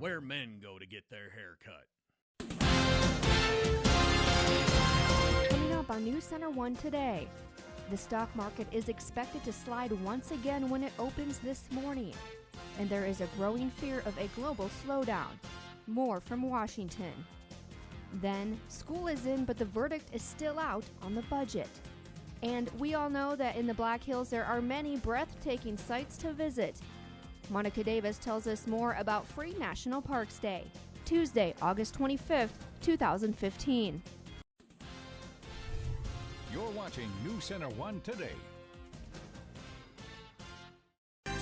where men go to get their hair cut. Coming up on NC1 Today, the stock market is expected to slide once again when it opens this morning, and there is a growing fear of a global slowdown. More from Washington. Then, school is in, but the verdict is still out on the budget. And we all know that in the Black Hills there are many breathtaking sights to visit. Monica Davis tells us more about Free National Parks Day, Tuesday, August 25th, 2015. You're watching NC1 Today. Good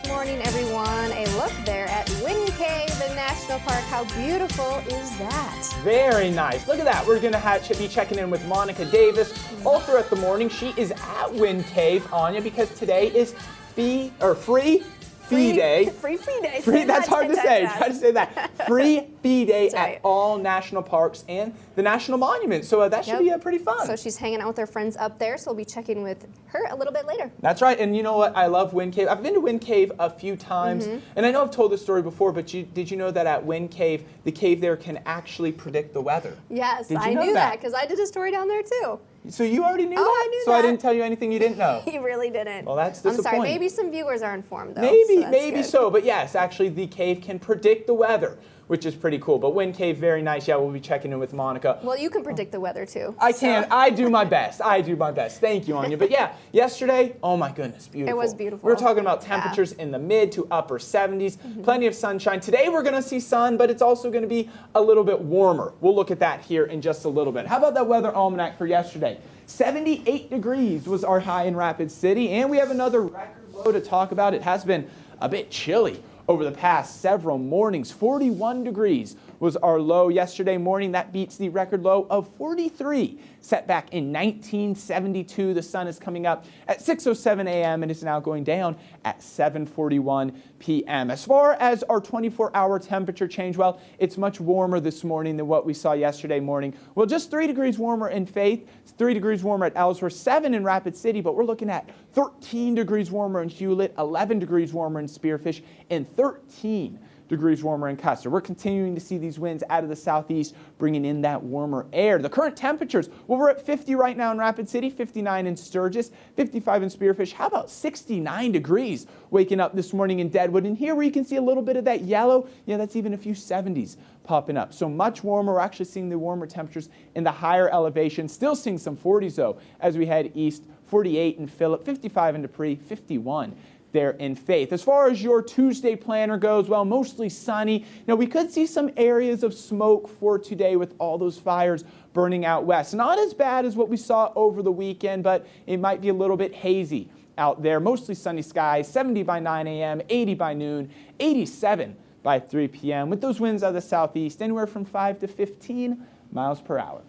morning, everyone. A look there at Wind Cave National Park. How beautiful is that? Very nice. Look at that. We're going to be checking in with Monica Davis all throughout the morning. She is at Wind Cave, Anya, because today is Free Fee Day. Free Fee Day. That's hard to say. Try to say that. Free Fee Day at all national parks and the national monuments. So that should be pretty fun. So she's hanging out with her friends up there. So we'll be checking with her a little bit later. That's right. And you know what? I love Wind Cave. I've been to Wind Cave a few times. And I know I've told this story before, but did you know that at Wind Cave, the cave there can actually predict the weather? Yes, I knew that because I did a story down there too. So you already knew that? I knew so that. I didn't tell you anything you didn't know. You really didn't. Well, that's disappointing. I'm sorry. Maybe some viewers are informed, though. Maybe so. But yes, actually, the cave can predict the weather, which is pretty cool. But Wind Cave, very nice. Yeah, we'll be checking in with Monica. Well, you can predict the weather, too. I can. I do my best. Thank you, Anya. But yeah, yesterday, oh my goodness, beautiful. It was beautiful. We were talking about temperatures in the mid to upper 70s, plenty of sunshine. Today we're going to see sun, but it's also going to be a little bit warmer. We'll look at that here in just a little bit. How about that weather almanac for yesterday? 78 degrees was our high in Rapid City, and we have another record low to talk about. It has been a bit chilly over the past several mornings. 41 degrees was our low yesterday morning. That beats the record low of 43 set back in 1972. The sun is coming up at 6:07 a.m. and is now going down at 7:41 p.m. As far as our 24-hour temperature change, well, it's much warmer this morning than what we saw yesterday morning. Well, just 3 degrees warmer in Faith, 3 degrees warmer at Ellsworth, 7 in Rapid City, but we're looking at 13 degrees warmer in Hewlett, 11 degrees warmer in Spearfish, and 13 degrees warmer in Custer. We're continuing to see these winds out of the southeast, bringing in that warmer air. The current temperatures, well, we're at 50 right now in Rapid City, 59 in Sturgis, 55 in Spearfish. How about 69 degrees waking up this morning in Deadwood? And here where you can see a little bit of that yellow, yeah, that's even a few 70s popping up. So much warmer. We're actually seeing the warmer temperatures in the higher elevations. Still seeing some 40s, though, as we head east. 48 in Phillip, 55 in Dupree, 51 there in Faith. As far as your Tuesday planner goes, well, mostly sunny. Now, we could see some areas of smoke for today with all those fires burning out west. Not as bad as what we saw over the weekend, but it might be a little bit hazy out there. Mostly sunny skies, 70 by 9 a.m., 80 by noon, 87 by 3 p.m. with those winds out of the southeast, anywhere from 5 to 15 miles per hour.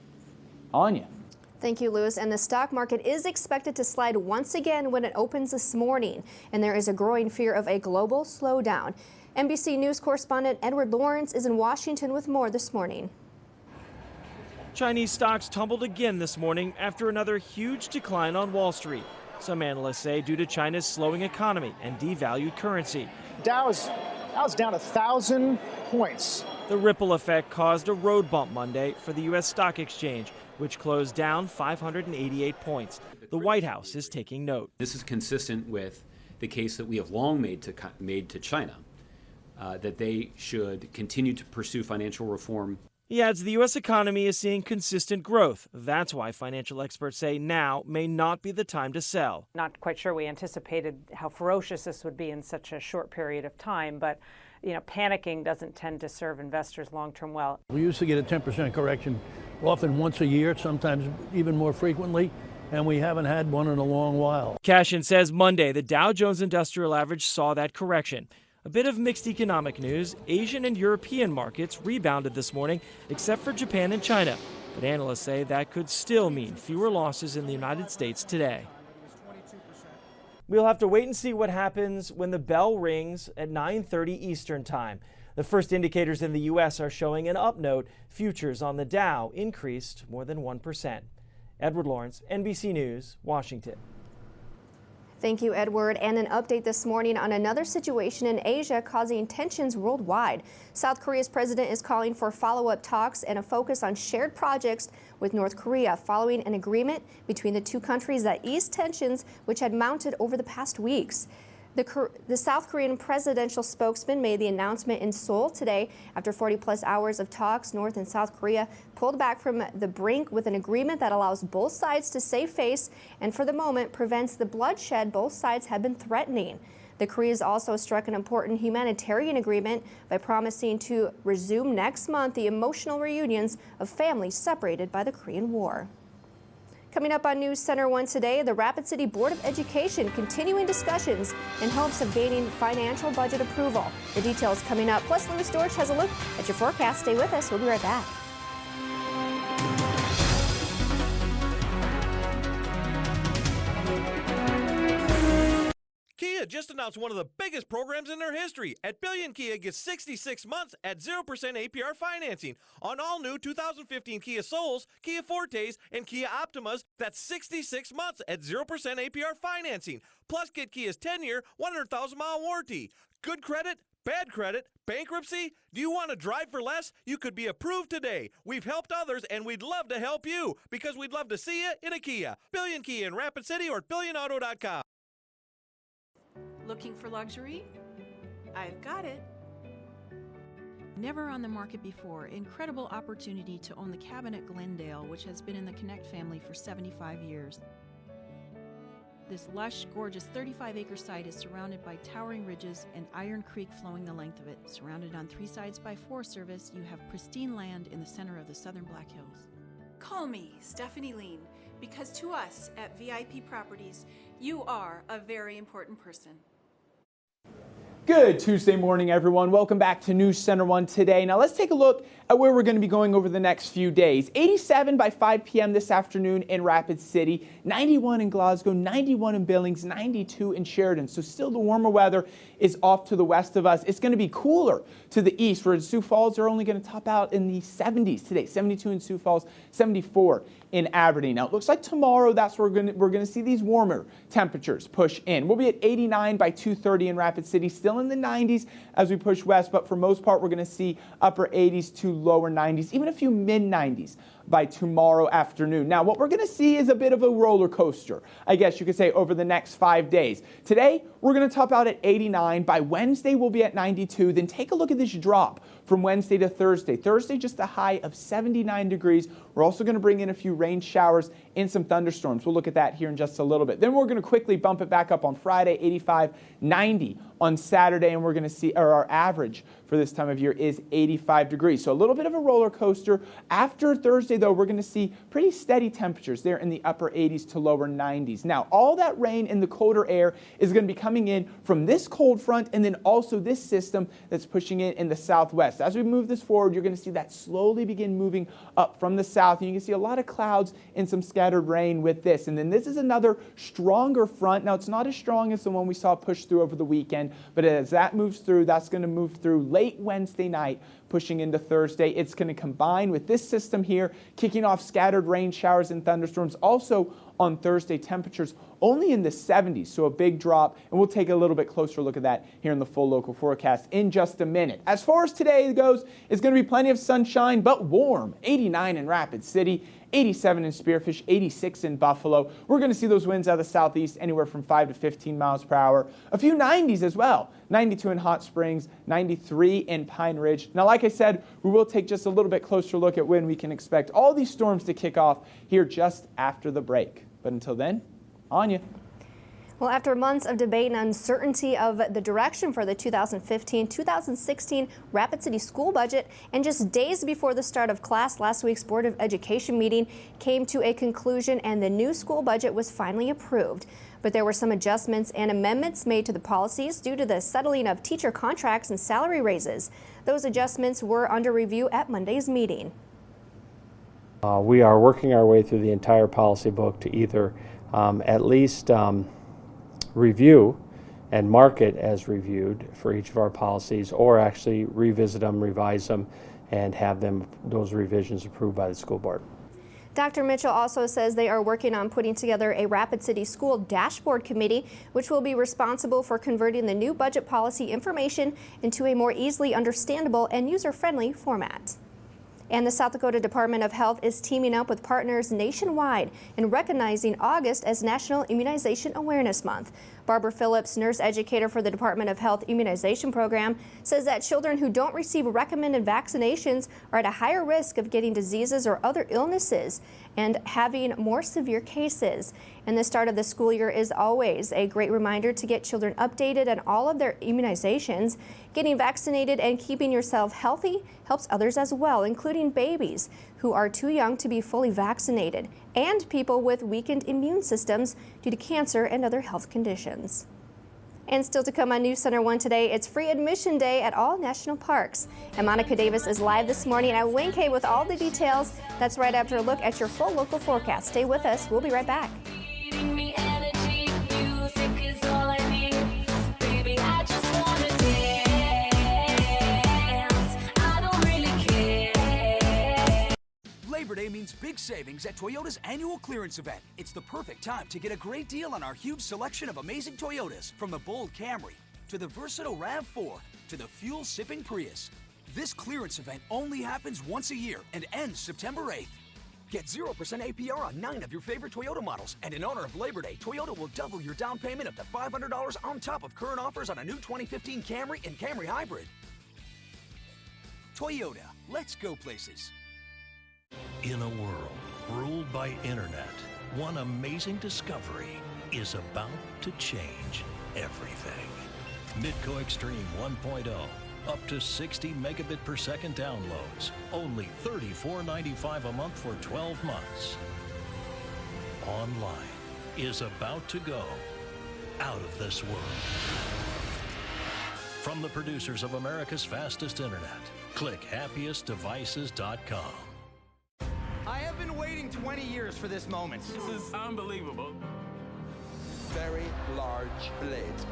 Anya. Thank you, Lewis. And the stock market is expected to slide once again when it opens this morning, and there is a growing fear of a global slowdown. NBC News correspondent Edward Lawrence is in Washington with more this morning. Chinese stocks tumbled again this morning after another huge decline on Wall Street. Some analysts say due to China's slowing economy and devalued currency. Dow's down 1,000 points. The ripple effect caused a road bump Monday for the U.S. Stock Exchange, which closed down 588 points. The White House is taking note. This is consistent with the case that we have long made to China, that they should continue to pursue financial reform. He adds the U.S. economy is seeing consistent growth. That's why financial experts say now may not be the time to sell. Not quite sure we anticipated how ferocious this would be in such a short period of time, but panicking doesn't tend to serve investors long-term well. We used to get a 10% correction often once a year, sometimes even more frequently, and we haven't had one in a long while. Cashin says Monday the Dow Jones Industrial Average saw that correction. A bit of mixed economic news. Asian and European markets rebounded this morning, except for Japan and China. But analysts say that could still mean fewer losses in the United States today. We'll have to wait and see what happens when the bell rings at 9:30 Eastern Time. The first indicators in the U.S. are showing an up note. Futures on the Dow increased more than 1%. Edward Lawrence, NBC News, Washington. Thank you, Edward. And an update this morning on another situation in Asia causing tensions worldwide. South Korea's president is calling for follow-up talks and a focus on shared projects with North Korea following an agreement between the two countries that eased tensions which had mounted over the past weeks. The South Korean presidential spokesman made the announcement in Seoul today after 40-plus hours of talks. North and South Korea pulled back from the brink with an agreement that allows both sides to save face and for the moment prevents the bloodshed both sides have been threatening. The Koreas also struck an important humanitarian agreement by promising to resume next month the emotional reunions of families separated by the Korean War. Coming up on News Center 1 today, the Rapid City Board of Education continuing discussions in hopes of gaining financial budget approval. The details coming up. Plus, Louis Dorch has a look at your forecast. Stay with us. We'll be right back. Kia just announced one of the biggest programs in their history. At Billion Kia, get 66 months at 0% APR financing on all new 2015 Kia Souls, Kia Fortes, and Kia Optimas. That's 66 months at 0% APR financing. Plus, get Kia's 10-year, 100,000-mile warranty. Good credit, bad credit, bankruptcy? Do you want to drive for less? You could be approved today. We've helped others, and we'd love to help you because we'd love to see you in a Kia. Billion Kia in Rapid City or at billionauto.com. Looking for luxury? I've got it. Never on the market before, incredible opportunity to own the cabin at Glendale, which has been in the Connect family for 75 years. This lush, gorgeous 35-acre site is surrounded by towering ridges and Iron Creek flowing the length of it. Surrounded on 3 sides by Forest Service, you have pristine land in the center of the southern Black Hills. Call me, Stephanie Lean, because to us at VIP Properties, you are a very important person. Good Tuesday morning, everyone. Welcome back to News Center 1 today. Now let's take a look at where we're going to be going over the next few days. 87 by 5 p.m. this afternoon in Rapid City, 91 in Glasgow, 91 in Billings, 92 in Sheridan. So still the warmer weather is off to the west of us. It's going to be cooler to the east, where Sioux Falls are only going to top out in the 70s today. 72 in Sioux Falls, 74 in Aberdeen. Now it looks like tomorrow that's where we're going to see these warmer temperatures push in. We'll be at 89 by 2:30 in Rapid City, still in the 90s as we push west, but for most part we're going to see upper 80s to lower 90s, even a few mid 90s by tomorrow afternoon. Now what we're going to see is a bit of a roller coaster, I guess you could say, over the next 5 days. Today we're going to top out at 89. By Wednesday we'll be at 92. Then take a look at this drop from Wednesday to Thursday. Thursday just a high of 79 degrees. We're also going to bring in a few rain showers and some thunderstorms. We'll look at that here in just a little bit. Then we're going to quickly bump it back up on Friday, 85, 90 on Saturday, and we're going to see our average for this time of year is 85 degrees. So a little bit of a roller coaster. After Thursday, though, we're going to see pretty steady temperatures there in the upper 80s to lower 90s. Now, all that rain and the colder air is going to be coming in from this cold front and then also this system that's pushing in the southwest. As we move this forward, you're going to see that slowly begin moving up from the south, and you can see a lot of clouds and some scattered rain with this. And then this is another stronger front. Now, it's not as strong as the one we saw push through over the weekend, but as that moves through, that's going to move through late Wednesday night, pushing into Thursday. It's going to combine with this system here, kicking off scattered rain showers and thunderstorms. Also on Thursday, temperatures only in the 70s, so a big drop, and we'll take a little bit closer look at that here in the full local forecast in just a minute. As far as today goes, it's going to be plenty of sunshine, but warm. 89 in Rapid City, 87 in Spearfish, 86 in Buffalo. We're going to see those winds out of the southeast anywhere from 5 to 15 miles per hour. A few 90s as well. 92 in Hot Springs, 93 in Pine Ridge. Now, like I said, we will take just a little bit closer look at when we can expect all these storms to kick off here just after the break. But until then, on you. Well, after months of debate and uncertainty of the direction for the 2015-2016 Rapid City school budget, and just days before the start of class, last week's Board of Education meeting came to a conclusion and the new school budget was finally approved. But there were some adjustments and amendments made to the policies due to the settling of teacher contracts and salary raises. Those adjustments were under review at Monday's meeting. We are working our way through the entire policy book to either at least review and mark it as reviewed for each of our policies, or actually revisit them, revise them, and have those revisions approved by the school board. Dr. Mitchell also says they are working on putting together a Rapid City School Dashboard Committee, which will be responsible for converting the new budget policy information into a more easily understandable and user-friendly format. And the South Dakota Department of Health is teaming up with partners nationwide in recognizing August as National Immunization Awareness Month. Barbara Phillips, nurse educator for the Department of Health Immunization Program, says that children who don't receive recommended vaccinations are at a higher risk of getting diseases or other illnesses and having more severe cases. And the start of the school year is always a great reminder to get children updated on all of their immunizations. Getting vaccinated and keeping yourself healthy helps others as well, including babies who are too young to be fully vaccinated and people with weakened immune systems due to cancer and other health conditions. And still to come on News Center 1 today, it's free admission day at all national parks. And Monica Davis is live this morning at Wayne K with all the details. That's right after a look at your full local forecast. Stay with us. We'll be right back. Labor Day means big savings at Toyota's annual clearance event. It's the perfect time to get a great deal on our huge selection of amazing Toyotas, from the bold Camry to the versatile RAV4 to the fuel-sipping Prius. This clearance event only happens once a year and ends September 8th. Get 0% APR on 9 of your favorite Toyota models, and in honor of Labor Day, Toyota will double your down payment up to $500 on top of current offers on a new 2015 Camry and Camry Hybrid. Toyota, let's go places. In a world ruled by internet, one amazing discovery is about to change everything. Midco Extreme 1.0, up to 60 megabit per second downloads, only $34.95 a month for 12 months. Online is about to go out of this world. From the producers of America's fastest internet, click happiestdevices.com. I have been waiting 20 years for this moment. This is unbelievable. Very large blades.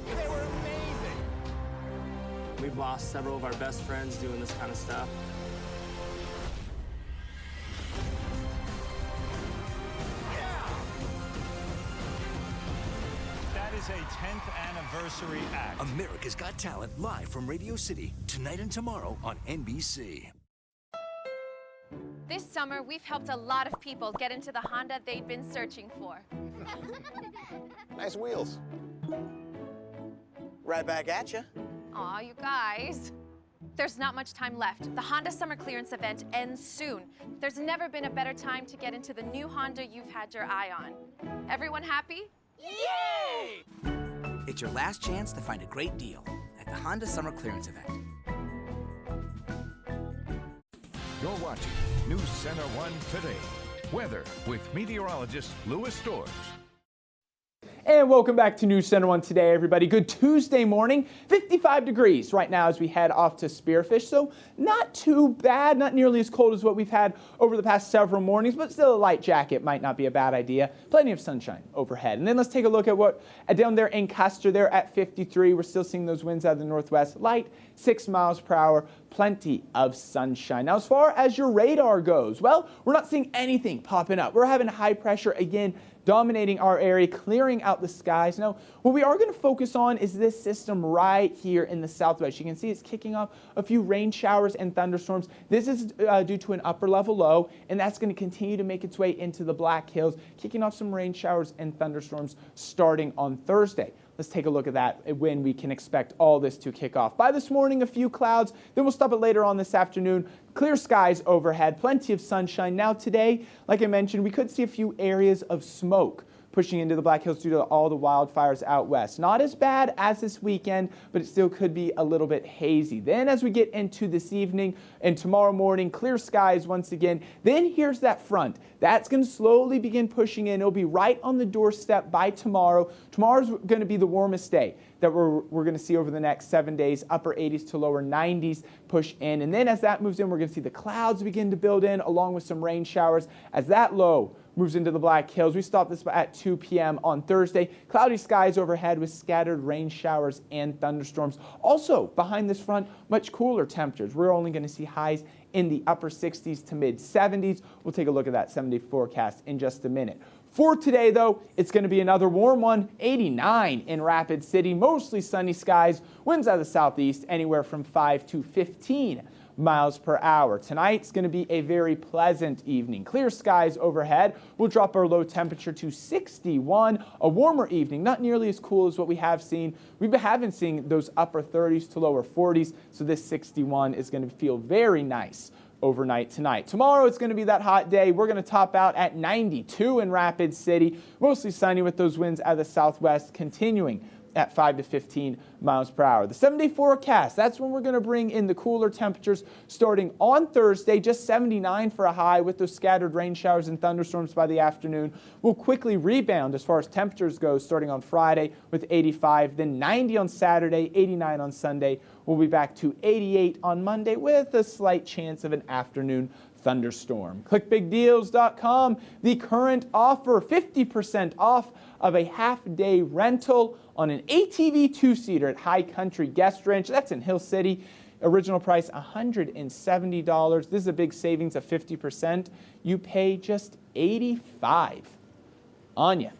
They were amazing. We've lost several of our best friends doing this kind of stuff. That is a 10th anniversary act. America's Got Talent live from Radio City tonight and tomorrow on NBC. This summer, we've helped a lot of people get into the Honda they've been searching for. Nice wheels. Right back at you. Aw, you guys. There's not much time left. The Honda Summer Clearance event ends soon. There's never been a better time to get into the new Honda you've had your eye on. Everyone happy? Yay! It's your last chance to find a great deal at the Honda Summer Clearance event. You're watching News Center 1 Today. Weather with meteorologist Louis Storrs. And welcome back to News Center 1 Today, everybody. Good Tuesday morning, 55 degrees right now as we head off to Spearfish. So not too bad, not nearly as cold as what we've had over the past several mornings, but still a light jacket might not be a bad idea. Plenty of sunshine overhead. And then let's take a look at what down there in Custer. They're at 53. We're still seeing those winds out of the northwest, light, 6 miles per hour. Plenty of sunshine. Now, as far as your radar goes, well, we're not seeing anything popping up. We're having high pressure again dominating our area, clearing out the skies. Now, what we are going to focus on is this system right here in the southwest. You can see it's kicking off a few rain showers and thunderstorms. This is due to an upper level low, and that's going to continue to make its way into the Black Hills, kicking off some rain showers and thunderstorms starting on Thursday. Let's take a look at that when we can expect all this to kick off. By this morning, a few clouds. Then we'll stop it later on this afternoon. Clear skies overhead, plenty of sunshine. Now today, like I mentioned, we could see a few areas of smoke pushing into the Black Hills due to all the wildfires out west. Not as bad as this weekend, but it still could be a little bit hazy. Then as we get into this evening and tomorrow morning, clear skies once again. Then here's that front. That's going to slowly begin pushing in. It'll be right on the doorstep by tomorrow. Tomorrow's going to be the warmest day that we're going to see over the next 7 days, upper 80s to lower 90s push in. And then as that moves in, we're going to see the clouds begin to build in along with some rain showers as that low moves into the Black Hills. We stopped this at 2 p.m. on Thursday. Cloudy skies overhead with scattered rain showers and thunderstorms. Also, behind this front, much cooler temperatures. We're only going to see highs in the upper 60s to mid 70s. We'll take a look at that 7-day forecast in just a minute. For today, though, it's going to be another warm one, 89 in Rapid City, mostly sunny skies, winds out of the southeast, anywhere from 5 to 15 miles per hour. Tonight's going to be a very pleasant evening. Clear skies overhead. We'll drop our low temperature to 61. A warmer evening, not nearly as cool as what we have seen. We've been seeing those upper 30s to lower 40s, so this 61 is going to feel very nice overnight tonight. Tomorrow it's going to be that hot day. We're going to top out at 92 in Rapid City. Mostly sunny with those winds out of the southwest continuing at 5 to 15 miles per hour. The 7-day forecast, that's when we're going to bring in the cooler temperatures starting on Thursday, just 79 for a high with those scattered rain showers and thunderstorms by the afternoon. We'll quickly rebound as far as temperatures go starting on Friday with 85, then 90 on Saturday, 89 on Sunday. We'll be back to 88 on Monday with a slight chance of an afternoon thunderstorm. ClickBigDeals.com, the current offer, 50% off of a half-day rental on an ATV two-seater at High Country Guest Ranch. That's in Hill City. Original price $170. This is a big savings of 50%. You pay just $85. Anya.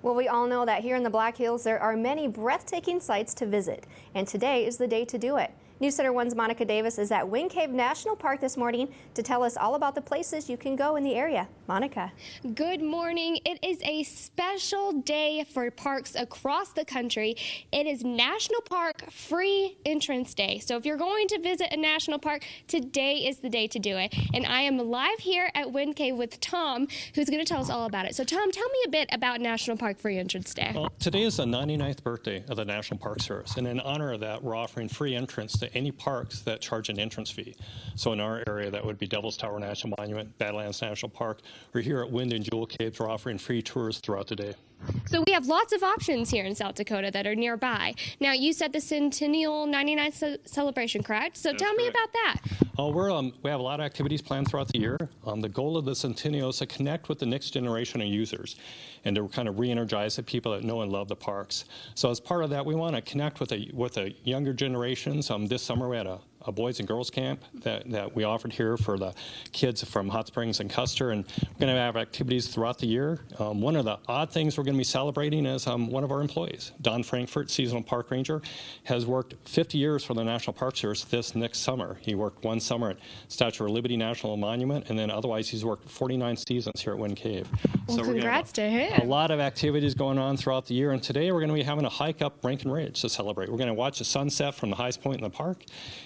Well, we all know that here in the Black Hills there are many breathtaking sights to visit, and today is the day to do it. News Center 1's Monica Davis is at Wind Cave National Park this morning to tell us all about the places you can go in the area. Monica. Good morning. It is a special day for parks across the country. It is National Park Free Entrance Day. So if you're going to visit a national park, today is the day to do it. And I am live here at Wind Cave with Tom, who's going to tell us all about it. So Tom, tell me a bit about National Park Free Entrance Day. Well, today is the 99th birthday of the National Park Service. And in honor of that, we're offering free entrance to any parks that charge an entrance fee. So in our area, that would be Devil's Tower National Monument, Badlands National Park, or here at Wind and Jewel Caves, we're offering free tours throughout the day. So we have lots of options here in South Dakota that are nearby. Now, you said the Centennial 99th celebration, correct? So tell me about that. We have a lot of activities planned throughout the year. The goal of the Centennial is to connect with the next generation of users and to kind of re-energize the people that know and love the parks. So as part of that, we want to connect with the younger generations. This summer we had a boys and girls camp that we offered here for the kids from Hot Springs and Custer, and we're going to have activities throughout the year. One of the odd things we're going to be celebrating is one of our employees, Don Frankfurt, seasonal park ranger, has worked 50 years for the National Park Service this next summer. He worked one summer at Statue of Liberty National Monument, and then otherwise he's worked 49 seasons here at Wind Cave. Well, so congrats to him. A lot of activities going on throughout the year, and today we're going to be having a hike up Rankin Ridge to celebrate. We're going to watch the sunset from the highest point in the park,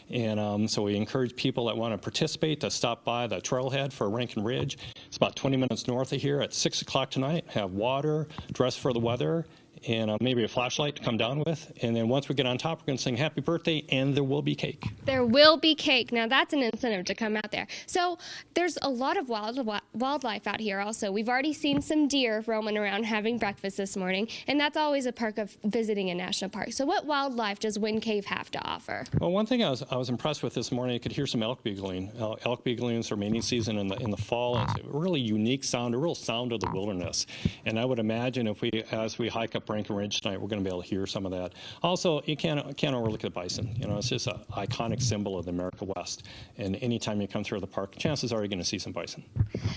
and so we encourage people that want to participate to stop by the trailhead for Rankin Ridge. It's about 20 minutes north of here at 6 o'clock tonight. Have water, dress for the weather, and maybe a flashlight to come down with. And then once we get on top, we're going to sing happy birthday, and there will be cake. There will be cake. Now, that's an incentive to come out there. So there's a lot of wildlife out here also. We've already seen some deer roaming around having breakfast this morning, and that's always a perk of visiting a national park. So what wildlife does Wind Cave have to offer? Well, one thing I was impressed with this morning, you could hear some elk bugling. Elk bugling is their mating season in the fall. It's a really unique sound, a real sound of the wilderness. And I would imagine as we hike up Rankin Ridge tonight, we're going to be able to hear some of that. Also, you can't overlook the bison. You know, it's just an iconic symbol of the America West. And anytime you come through the park, chances are you're going to see some bison.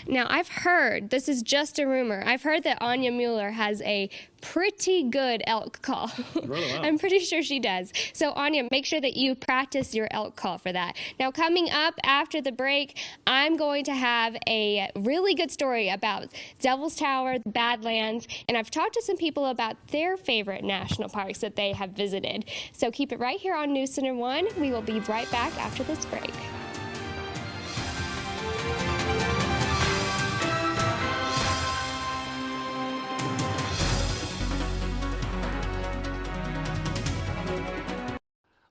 Now, I've heard, this is just a rumor, I've heard that Anya Mueller has a pretty good elk call. Really well. I'm pretty sure she does. So, Anya, make sure that you practice your elk call for that. Now, coming up after the break, I'm going to have a really good story about Devil's Tower, the Badlands, and I've talked to some people about their favorite national parks that they have visited. So keep it right here on News Center 1. We will be right back after this break.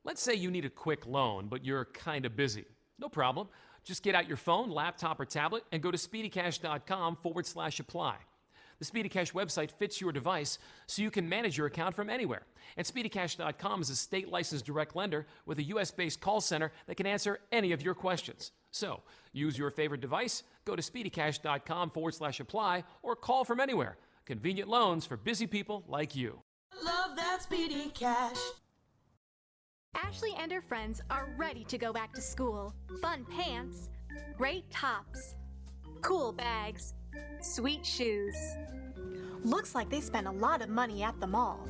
Let's say you need a quick loan, but you're kind of busy. No problem. Just get out your phone, laptop, or tablet and go to speedycash.com/apply. The SpeedyCash website fits your device so you can manage your account from anywhere. And SpeedyCash.com is a state-licensed direct lender with a U.S.-based call center that can answer any of your questions. So, use your favorite device, go to SpeedyCash.com/apply, or call from anywhere. Convenient loans for busy people like you. Love that Speedy Cash. Ashley and her friends are ready to go back to school. Fun pants, great tops, cool bags, sweet shoes. Looks like they spent a lot of money at the mall.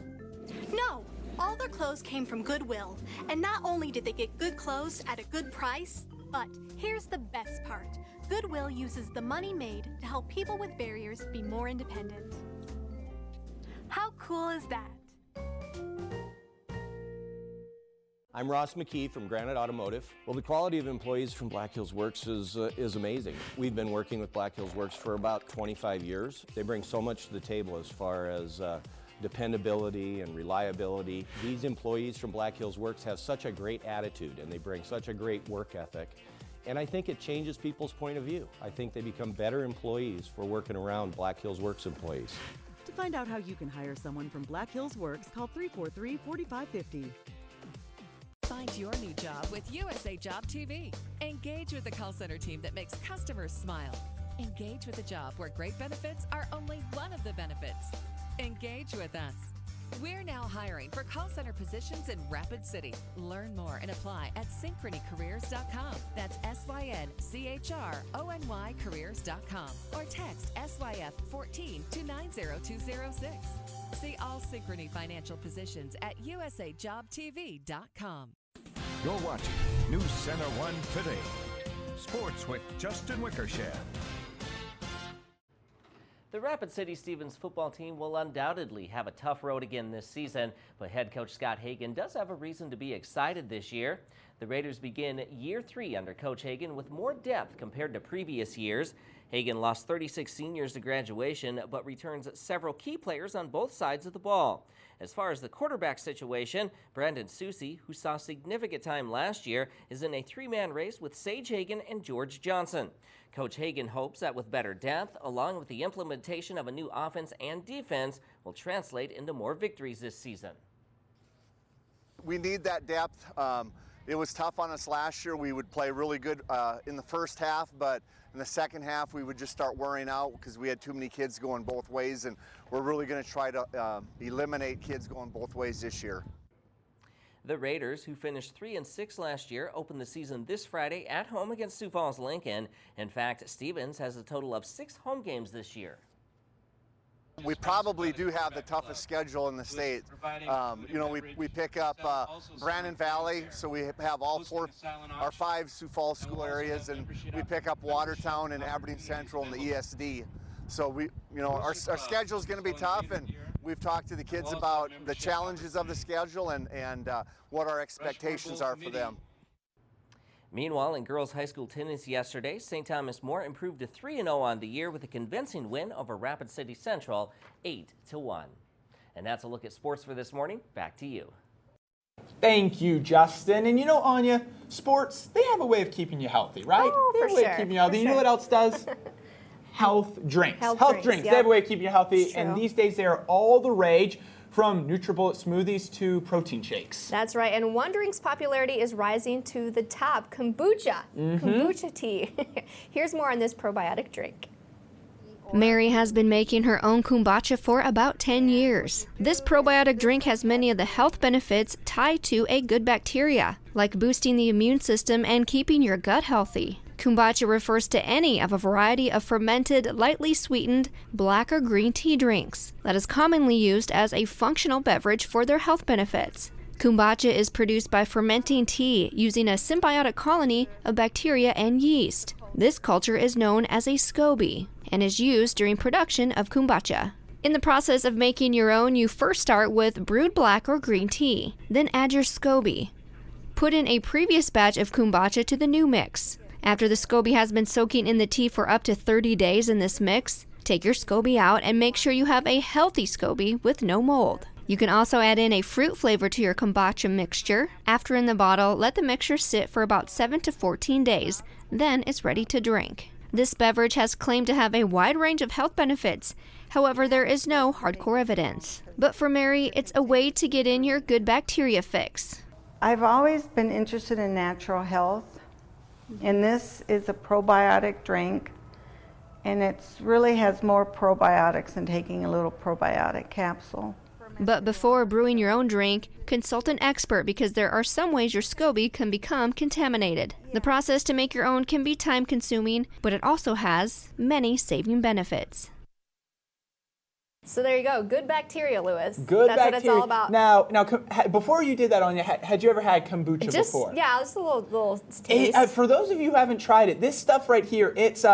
No, all their clothes came from Goodwill. And not only did they get good clothes at a good price, but here's the best part. Goodwill uses the money made to help people with barriers be more independent. How cool is that? I'm Ross McKee from Granite Automotive. Well, the quality of employees from Black Hills Works is amazing. We've been working with Black Hills Works for about 25 years. They bring so much to the table as far as dependability and reliability. These employees from Black Hills Works have such a great attitude and they bring such a great work ethic. And I think it changes people's point of view. I think they become better employees for working around Black Hills Works employees. To find out how you can hire someone from Black Hills Works, call 343-4550. Find your new job with USA Job TV. Engage with the call center team that makes customers smile. Engage with a job where great benefits are only one of the benefits. Engage with us. We're now hiring for call center positions in Rapid City. Learn more and apply at synchronycareers.com. That's SYNCHRONY careers.com. Or text SYF14 to 90206. See all Synchrony financial positions at usajobtv.com. You're watching News Center 1 Today. Sports with Justin Wickersham. The Rapid City Stevens football team will undoubtedly have a tough road again this season, but head coach Scott Hagan does have a reason to be excited this year. The Raiders begin year 3 under Coach Hagan with more depth compared to previous years. Hagan lost 36 seniors to graduation, but returns several key players on both sides of the ball. As far as the quarterback situation, Brandon Susi, who saw significant time last year, is in a 3-man race with Sage Hagan and George Johnson. Coach Hagan hopes that with better depth, along with the implementation of a new offense and defense, will translate into more victories this season. We need that depth. It was tough on us last year. We would play really good in the first half, but in the second half we would just start wearing out because we had too many kids going both ways, and we're really going to try to eliminate kids going both ways this year. The Raiders, who finished 3-6 last year, opened the season this Friday at home against Sioux Falls Lincoln. In fact, Stevens has a total of 6 home games this year. We probably do have the toughest schedule in the state. You know, we pick up Brandon Valley, so we have all 5 Sioux Falls school areas, and we pick up Watertown and Aberdeen Central and the ESD. So our schedule is going to be tough, and we've talked to the kids about the challenges of the schedule and what our expectations are for them. Meanwhile, in girls high school tennis yesterday, St. Thomas More improved to 3-0 on the year with a convincing win over Rapid City Central, 8-1. And that's a look at sports for this morning. Back to you. Thank you, Justin. And you know, Anya, sports, they have a way of keeping you healthy, right? Oh, they have a way of keeping you healthy. You know what else does? Health drinks. Health drinks. Yep. They have a way of keeping you healthy. And these days, they are all the rage, from NutriBullet smoothies to protein shakes. That's right. And one drink's popularity is rising to the top, kombucha. Kombucha tea. Here's more on this probiotic drink. Mary has been making her own kombucha for about 10 years. This probiotic drink has many of the health benefits tied to a good bacteria, like boosting the immune system and keeping your gut healthy. Kombucha refers to any of a variety of fermented, lightly sweetened, black or green tea drinks that is commonly used as a functional beverage for their health benefits. Kombucha is produced by fermenting tea using a symbiotic colony of bacteria and yeast. This culture is known as a SCOBY and is used during production of kombucha. In the process of making your own, you first start with brewed black or green tea, then add your SCOBY. Put in a previous batch of kombucha to the new mix. After the SCOBY has been soaking in the tea for up to 30 days in this mix, take your SCOBY out and make sure you have a healthy SCOBY with no mold. You can also add in a fruit flavor to your kombucha mixture. After in the bottle, let the mixture sit for about 7 to 14 days. Then it's ready to drink. This beverage has claimed to have a wide range of health benefits, However, there is no hardcore evidence. But for Mary, it's a way to get in your good bacteria fix. I've always been interested in natural health, and this is a probiotic drink, and it really has more probiotics than taking a little probiotic capsule. But before brewing your own drink, consult an expert because there are some ways your SCOBY can become contaminated. The process to make your own can be time-consuming, but it also has many saving benefits. So there you go. Good bacteria, Lewis. Good That's bacteria. what it's all about. Now, before you did that, Anya, had you ever had kombucha before? Yeah, just a little taste. For those of you who haven't tried it, this stuff right here, it's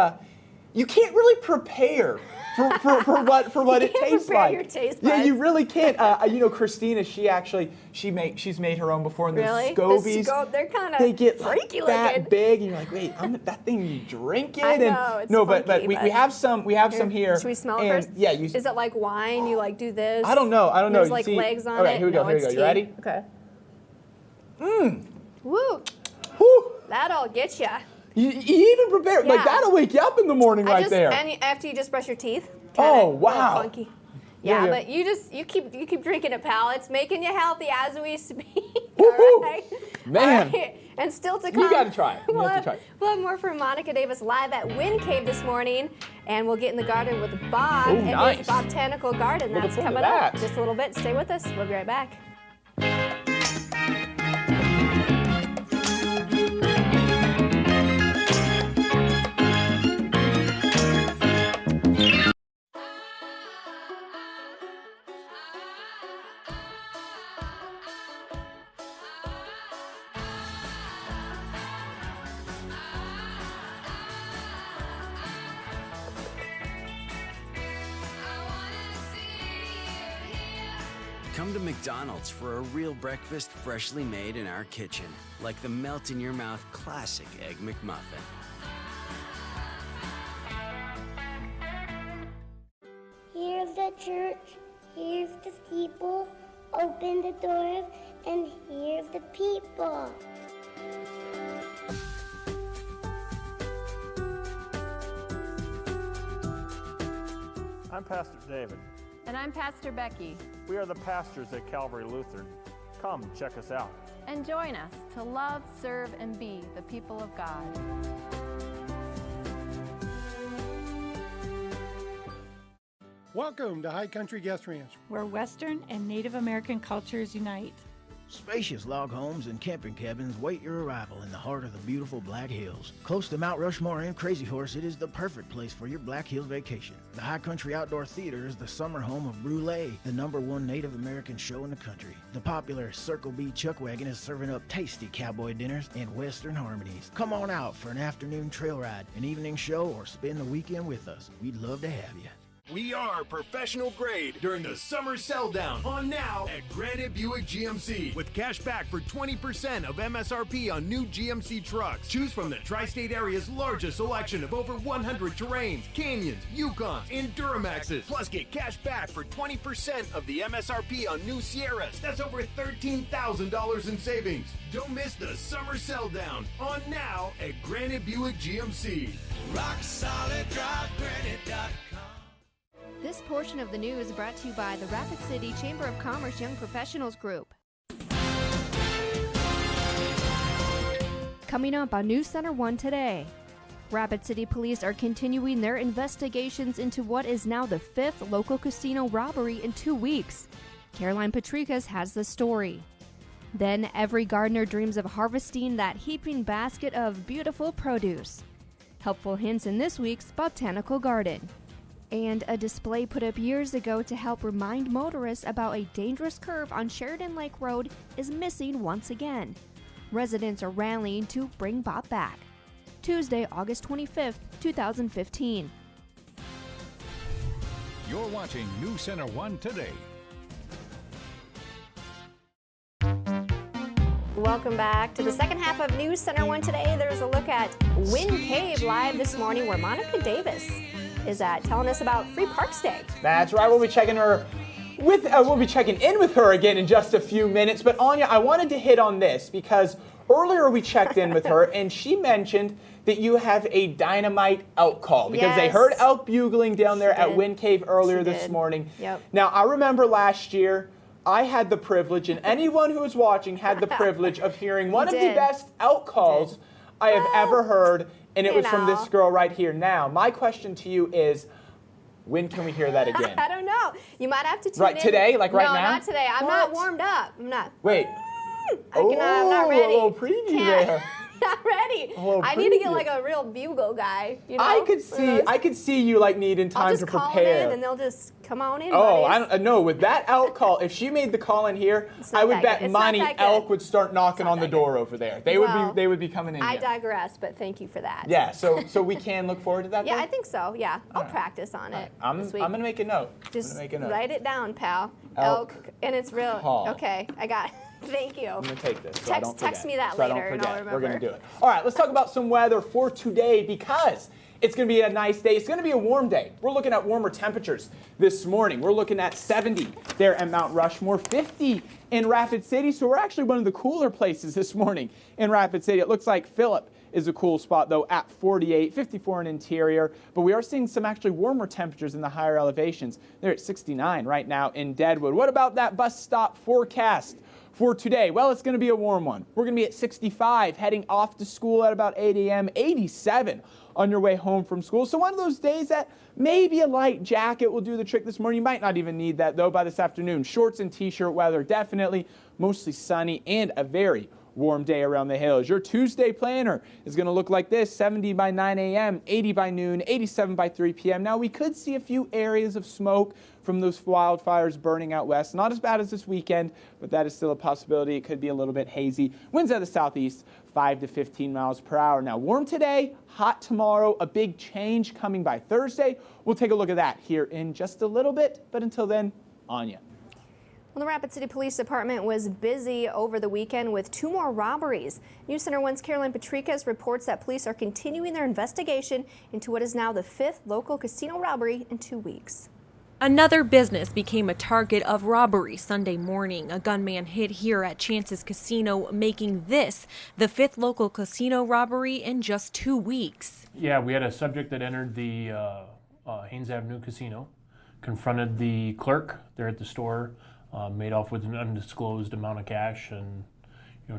you can't really prepare for what it tastes like. Your taste buds. Yeah, you really can't. You know, Christina, she's made her own before, and really? the SCOBYs, they're kind of they get freaky like that looking. big, and you're like, wait, that thing, you drink it? I know, it's no, funky, but we have some here. Should we smell it and, first? Yeah. Is it like wine? You like do this? I don't know. There's You like see, legs on okay, it. Here we go. No, You ready? Okay. Mmm. Woo. Woo. That'll get you. You even prepare, like that'll wake you up in the morning there. And after you just brush your teeth. Oh, wow. Funky. Yeah, but you keep drinking it, pal. It's making you healthy as we speak. All right? Man. All right. And still to come. You got to try it. We'll have more from Monica Davis live at Wind Cave this morning, and we'll get in the garden with Bob and his Botanical Garden. That's coming up just a little bit. Stay with us. We'll be right back. Come to McDonald's for a real breakfast freshly made in our kitchen, like the melt-in-your-mouth classic Egg McMuffin. Here's the church, here's the steeple, open the doors, and here's the people. I'm Pastor David. And I'm Pastor Becky. We are the pastors at Calvary Lutheran. Come check us out. And join us to love, serve, and be the people of God. Welcome to High Country Guest Ranch, where Western and Native American cultures unite. Spacious log homes and camping cabins wait your arrival in the heart of the beautiful Black Hills. Close to Mount Rushmore and Crazy Horse, it is the perfect place for your Black Hills vacation. The High Country Outdoor Theater is the summer home of Brûlée, the #1 Native American show in the country. The popular Circle B Chuck Wagon is serving up tasty cowboy dinners and Western harmonies. Come on out for an afternoon trail ride, an evening show, or spend the weekend with us. We'd love to have you. We are professional grade during the summer sell down on now at Granite Buick GMC with cash back for 20% of MSRP on new GMC trucks. Choose from the tri-state area's largest selection of over 100 Terrains, Canyons, Yukons, and Duramaxes. Plus get cash back for 20% of the MSRP on new Sierras. That's over $13,000 in savings. Don't miss the summer sell down on now at Granite Buick GMC. Rock solid, drive granite.com. This portion of the news is brought to you by the Rapid City Chamber of Commerce Young Professionals Group. Coming up on News Center 1 today, Rapid City Police are continuing their investigations into what is now the 5th local casino robbery in 2 weeks. Caroline Patrikas has the story. Then every gardener dreams of harvesting that heaping basket of beautiful produce. Helpful hints in this week's Botanical Garden. And a display put up years ago to help remind motorists about a dangerous curve on Sheridan Lake Road is missing once again. Residents are rallying to bring Bob back. Tuesday, August 25th, 2015. You're watching News Center 1 Today. Welcome back to the second half of News Center 1 Today. There's a look at Wind Cave live this morning where Monica Davis is at, telling us about Free Parks Day. That's right. We'll be checking in with her again in just a few minutes. But Anya, I wanted to hit on this because earlier we checked in with her, and she mentioned that you have a dynamite elk call because they heard elk bugling down there at Wind Cave earlier this morning. Yep. Now, I remember last year, I had the privilege, and anyone who was watching had the privilege of hearing one of the best elk calls I have ever heard, and it was from this girl right here. Now, my question to you is, when can we hear that again? I don't know. You might have to tune Right, in. today? Like right now? No, not today. I'm not warmed up. I'm not. Wait. I'm not ready. A little preview there. Not ready. I need to get like a real bugle guy. You know? I could see you like needing time to prepare. I'll just call them in and they'll just come on in. Oh, buddies. I don't know. With that elk call, if she made the call in here, I would bet money elk would start knocking on the door over there. They would be coming in. I digress, but thank you for that. Yeah. So we can look forward to that. Yeah, then? I think so. Yeah, I'll practice on it. I'm gonna make a note. Just write it down, pal. Elk, and it's real. Call. Okay, I got it. Thank you. I'm going to take this so I don't forget. Text me that so later and I'll remember. We're going to do it. All right, let's talk about some weather for today because it's going to be a nice day. It's going to be a warm day. We're looking at warmer temperatures this morning. We're looking at 70 there at Mount Rushmore, 50 in Rapid City. So we're actually one of the cooler places this morning in Rapid City. It looks like Phillip is a cool spot, though, at 48, 54 in interior. But we are seeing some actually warmer temperatures in the higher elevations. They're at 69 right now in Deadwood. What about that bus stop forecast for today? Well, it's going to be a warm one. We're going to be at 65, heading off to school at about 8 a.m., 87 on your way home from school. So one of those days that maybe a light jacket will do the trick this morning. You might not even need that, though, by this afternoon. Shorts and T-shirt weather, definitely mostly sunny and a very warm day around the hills. Your Tuesday planner is going to look like this: 70 by 9 a.m., 80 by noon, 87 by 3 p.m. Now, we could see a few areas of smoke from those wildfires burning out west. Not as bad as this weekend, but that is still a possibility. It could be a little bit hazy. Winds out of the southeast, 5 to 15 miles per hour. Now, warm today, hot tomorrow, a big change coming by Thursday. We'll take a look at that here in just a little bit, but until then, on ya. Well, the Rapid City Police Department was busy over the weekend with 2 more robberies. News Center 1's Caroline Patricas reports that police are continuing their investigation into what is now the 5th local casino robbery in 2 weeks. Another business became a target of robbery Sunday morning. A gunman hit here at Chance's Casino, making this the 5th local casino robbery in just 2 weeks. Yeah, we had a subject that entered the Haynes Avenue Casino, confronted the clerk there at the store, made off with an undisclosed amount of cash, and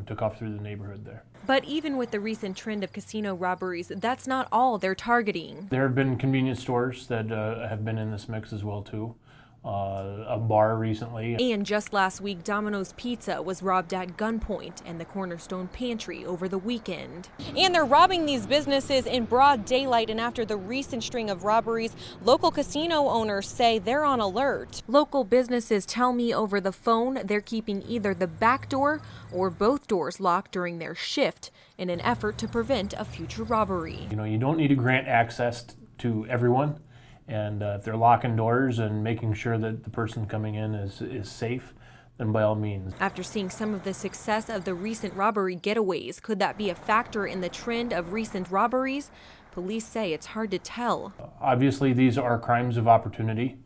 took off through the neighborhood there. But even with the recent trend of casino robberies, that's not all they're targeting. There have been convenience stores that have been in this mix as well too. A bar recently. And just last week, Domino's Pizza was robbed at gunpoint and the Cornerstone Pantry over the weekend. And they're robbing these businesses in broad daylight, and after the recent string of robberies, local casino owners say they're on alert. Local businesses tell me over the phone they're keeping either the back door or both doors locked during their shift in an effort to prevent a future robbery. You don't need to grant access to everyone. And if they're locking doors and making sure that the person coming in is safe, then by all means. After seeing some of the success of the recent robbery getaways, could that be a factor in the trend of recent robberies? Police say it's hard to tell. Obviously, these are crimes of opportunity.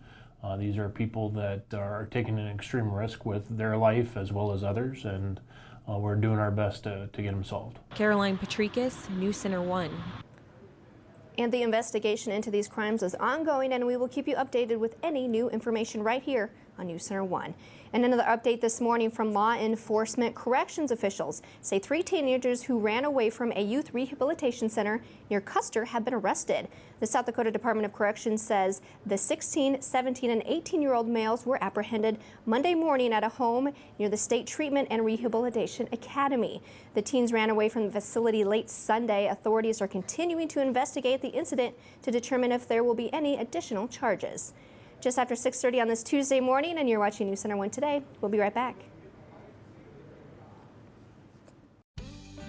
These are people that are taking an extreme risk with their life as well as others, and we're doing our best to get them solved. Caroline Patricas, News Center 1. And the investigation into these crimes is ongoing, and we will keep you updated with any new information right here on News Center 1. And another update this morning from law enforcement. Corrections officials say 3 teenagers who ran away from a youth rehabilitation center near Custer have been arrested. The South Dakota Department of Corrections says the 16, 17, and 18-year-old males were apprehended Monday morning at a home near the State Treatment and Rehabilitation Academy. The teens ran away from the facility late Sunday. Authorities are continuing to investigate the incident to determine if there will be any additional charges. Just after 6:30 on this Tuesday morning, and you're watching News Center 1 Today. We'll be right back.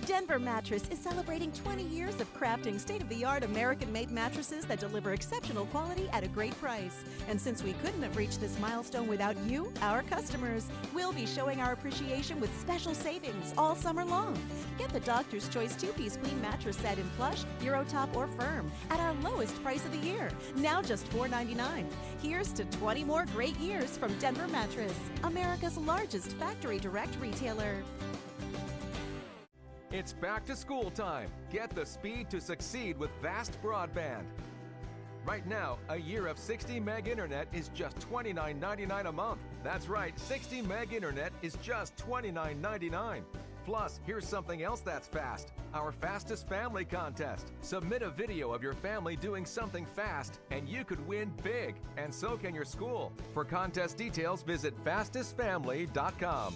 Denver Mattress is celebrating 20 years of crafting state-of-the-art American-made mattresses that deliver exceptional quality at a great price. And since we couldn't have reached this milestone without you, our customers, we'll be showing our appreciation with special savings all summer long. Get the Doctor's Choice 2-piece queen mattress set in plush, Eurotop, or firm at our lowest price of the year, now just $4.99. Here's to 20 more great years from Denver Mattress, America's largest factory direct retailer. It's back to school time. Get the speed to succeed with Vast Broadband. Right now, a year of 60 meg internet is just $29.99 a month. That's right, 60 meg internet is just $29.99. Plus, here's something else that's fast. Our Fastest Family Contest. Submit a video of your family doing something fast, and you could win big. And so can your school. For contest details, visit fastestfamily.com.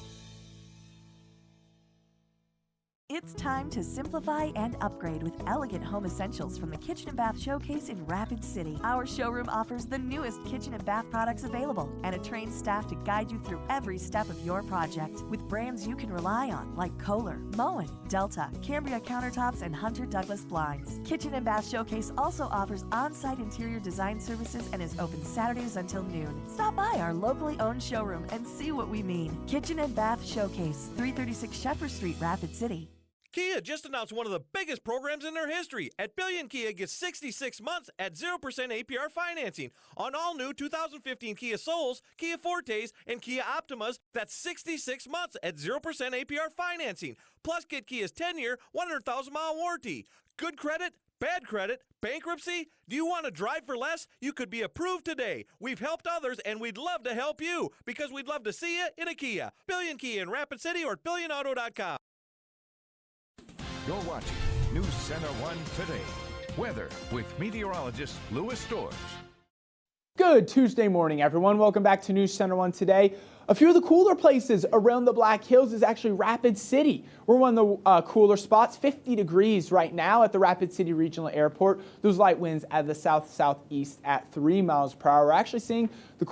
It's time to simplify and upgrade with elegant home essentials from the Kitchen and Bath Showcase in Rapid City. Our showroom offers the newest kitchen and bath products available and a trained staff to guide you through every step of your project with brands you can rely on like Kohler, Moen, Delta, Cambria countertops, and Hunter Douglas blinds. Kitchen and Bath Showcase also offers on-site interior design services and is open Saturdays until noon. Stop by our locally owned showroom and see what we mean. Kitchen and Bath Showcase, 336 Shepherd Street, Rapid City. Kia just announced one of the biggest programs in their history. At Billion Kia, get 66 months at 0% APR financing on all new 2015 Kia Souls, Kia Fortes, and Kia Optimas. That's 66 months at 0% APR financing. Plus, get Kia's 10-year, 100,000-mile warranty. Good credit, bad credit, bankruptcy? Do you want to drive for less? You could be approved today. We've helped others, and we'd love to help you because we'd love to see you in a Kia. Billion Kia in Rapid City or at billionauto.com. You're watching News Center 1 Today. Weather with meteorologist Louis Storrs. Good Tuesday morning, everyone. Welcome back to News Center 1 Today. A few of the cooler places around the Black Hills is actually Rapid City. We're one of the cooler spots, 50 degrees right now at the Rapid City Regional Airport. Those light winds at the south-southeast at 3 miles per hour. We're actually seeing the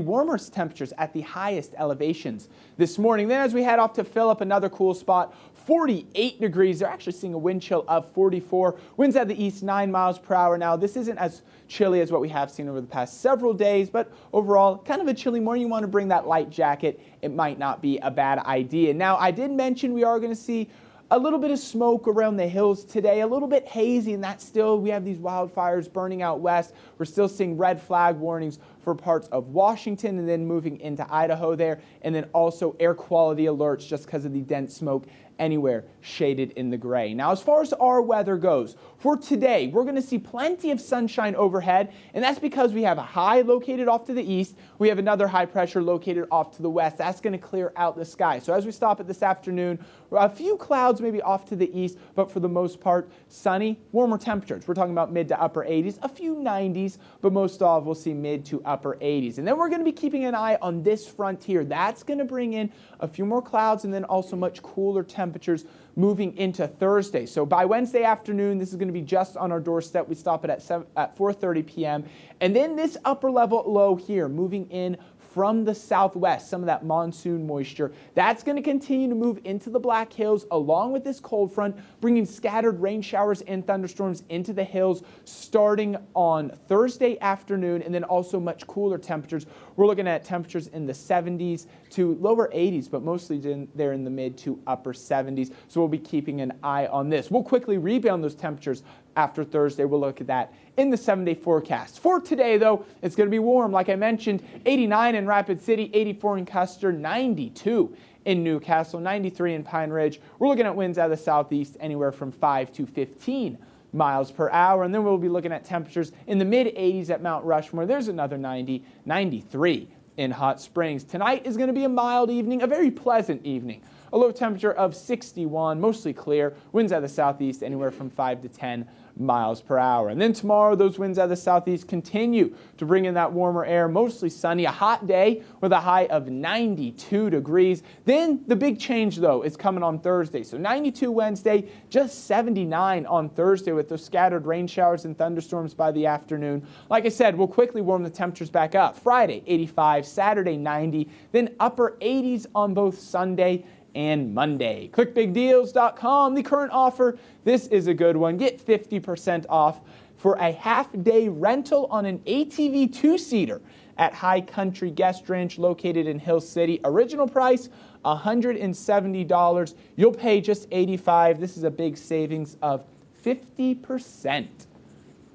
warmer temperatures at the highest elevations this morning. Then as we head off to Phillip, another cool spot, 48 degrees. They're actually seeing a wind chill of 44. Winds at the east 9 miles per hour. Now, this isn't as chilly as what we have seen over the past several days, but overall, kind of a chilly morning. You want to bring that light jacket. It might not be a bad idea. Now, I did mention we are going to see a little bit of smoke around the hills today, a little bit hazy, and that's still, we have these wildfires burning out west. We're still seeing red flag warnings for parts of Washington and then moving into Idaho there, and then also air quality alerts just because of the dense smoke anywhere shaded in the gray. Now, as far as our weather goes, for today, we're going to see plenty of sunshine overhead, and that's because we have a high located off to the east. We have another high pressure located off to the west. That's going to clear out the sky. So as we stop at this afternoon, a few clouds maybe off to the east, but for the most part, sunny, warmer temperatures. We're talking about mid to upper 80s, a few 90s, but most of we'll see mid to upper 80s. And then we're going to be keeping an eye on this front here. That's going to bring in a few more clouds and then also much cooler temperatures moving into Thursday. So by Wednesday afternoon, this is going to be just on our doorstep. We stop it at 4:30 p.m. And then this upper level low here moving in from the southwest, some of that monsoon moisture, that's going to continue to move into the Black Hills along with this cold front, bringing scattered rain showers and thunderstorms into the hills starting on Thursday afternoon, and then also much cooler temperatures. We're looking at temperatures in the 70s to lower 80s, but mostly they're in the mid to upper 70s. So we'll be keeping an eye on this. We'll quickly rebound those temperatures after Thursday. We'll look at that in the 7-day forecast. For today, though, it's going to be warm. Like I mentioned, 89 in Rapid City, 84 in Custer, 92 in Newcastle, 93 in Pine Ridge. We're looking at winds out of the southeast anywhere from 5 to 15 miles per hour. And then we'll be looking at temperatures in the mid-80s at Mount Rushmore. There's another 90, 93 in Hot Springs. Tonight is going to be a mild evening, a very pleasant evening. A low temperature of 61, mostly clear. Winds out of the southeast anywhere from 5 to 10 miles per hour. And then tomorrow, those winds out of the southeast continue to bring in that warmer air, mostly sunny, a hot day with a high of 92 degrees. Then the big change, though, is coming on Thursday. So 92 Wednesday, just 79 on Thursday with those scattered rain showers and thunderstorms by the afternoon. Like I said, we'll quickly warm the temperatures back up. Friday, 85, Saturday, 90, then upper 80s on both Sunday and Monday. ClickBigDeals.com, the current offer. This is a good one. Get 50% off for a half-day rental on an ATV two-seater at High Country Guest Ranch located in Hill City. Original price, $170. You'll pay just $85. This is a big savings of 50%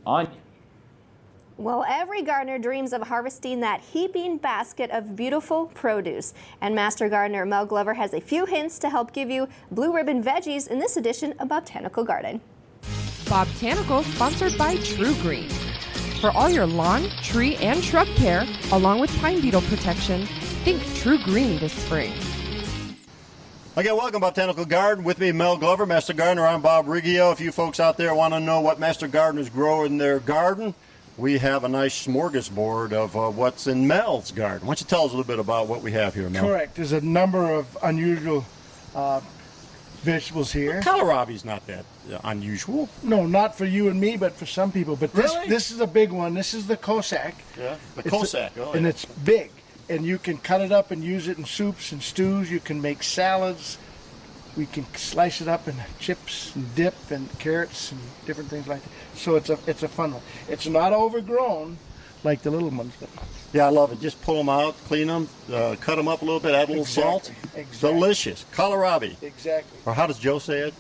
on you. Well, every gardener dreams of harvesting that heaping basket of beautiful produce. And Master Gardener Mel Glover has a few hints to help give you blue ribbon veggies in this edition of Botanical Garden. Botanical, sponsored by True Green. For all your lawn, tree, and shrub care, along with pine beetle protection, think True Green this spring. Okay, welcome Botanical Garden. With me, Mel Glover, Master Gardener. I'm Bob Riggio. If you folks out there want to know what Master Gardeners grow in their garden, we have a nice smorgasbord of what's in Mel's garden. Why don't you tell us a little bit about what we have here, Mel? Correct. There's a number of unusual vegetables here. Kohlrabi's not that unusual. No, not for you and me, but for some people. But this is a big one. This is the Cossack. Yeah, the Cossack. And it's big. And you can cut it up and use it in soups and stews. You can make salads. We can slice it up in chips and dip and carrots and different things like that. So it's a fun one. It's not overgrown like the little ones, but yeah, I love it. Just pull them out, clean them, cut them up a little bit, add a little salt. Exactly. Delicious. Kohlrabi. Exactly. Or how does Joe say it?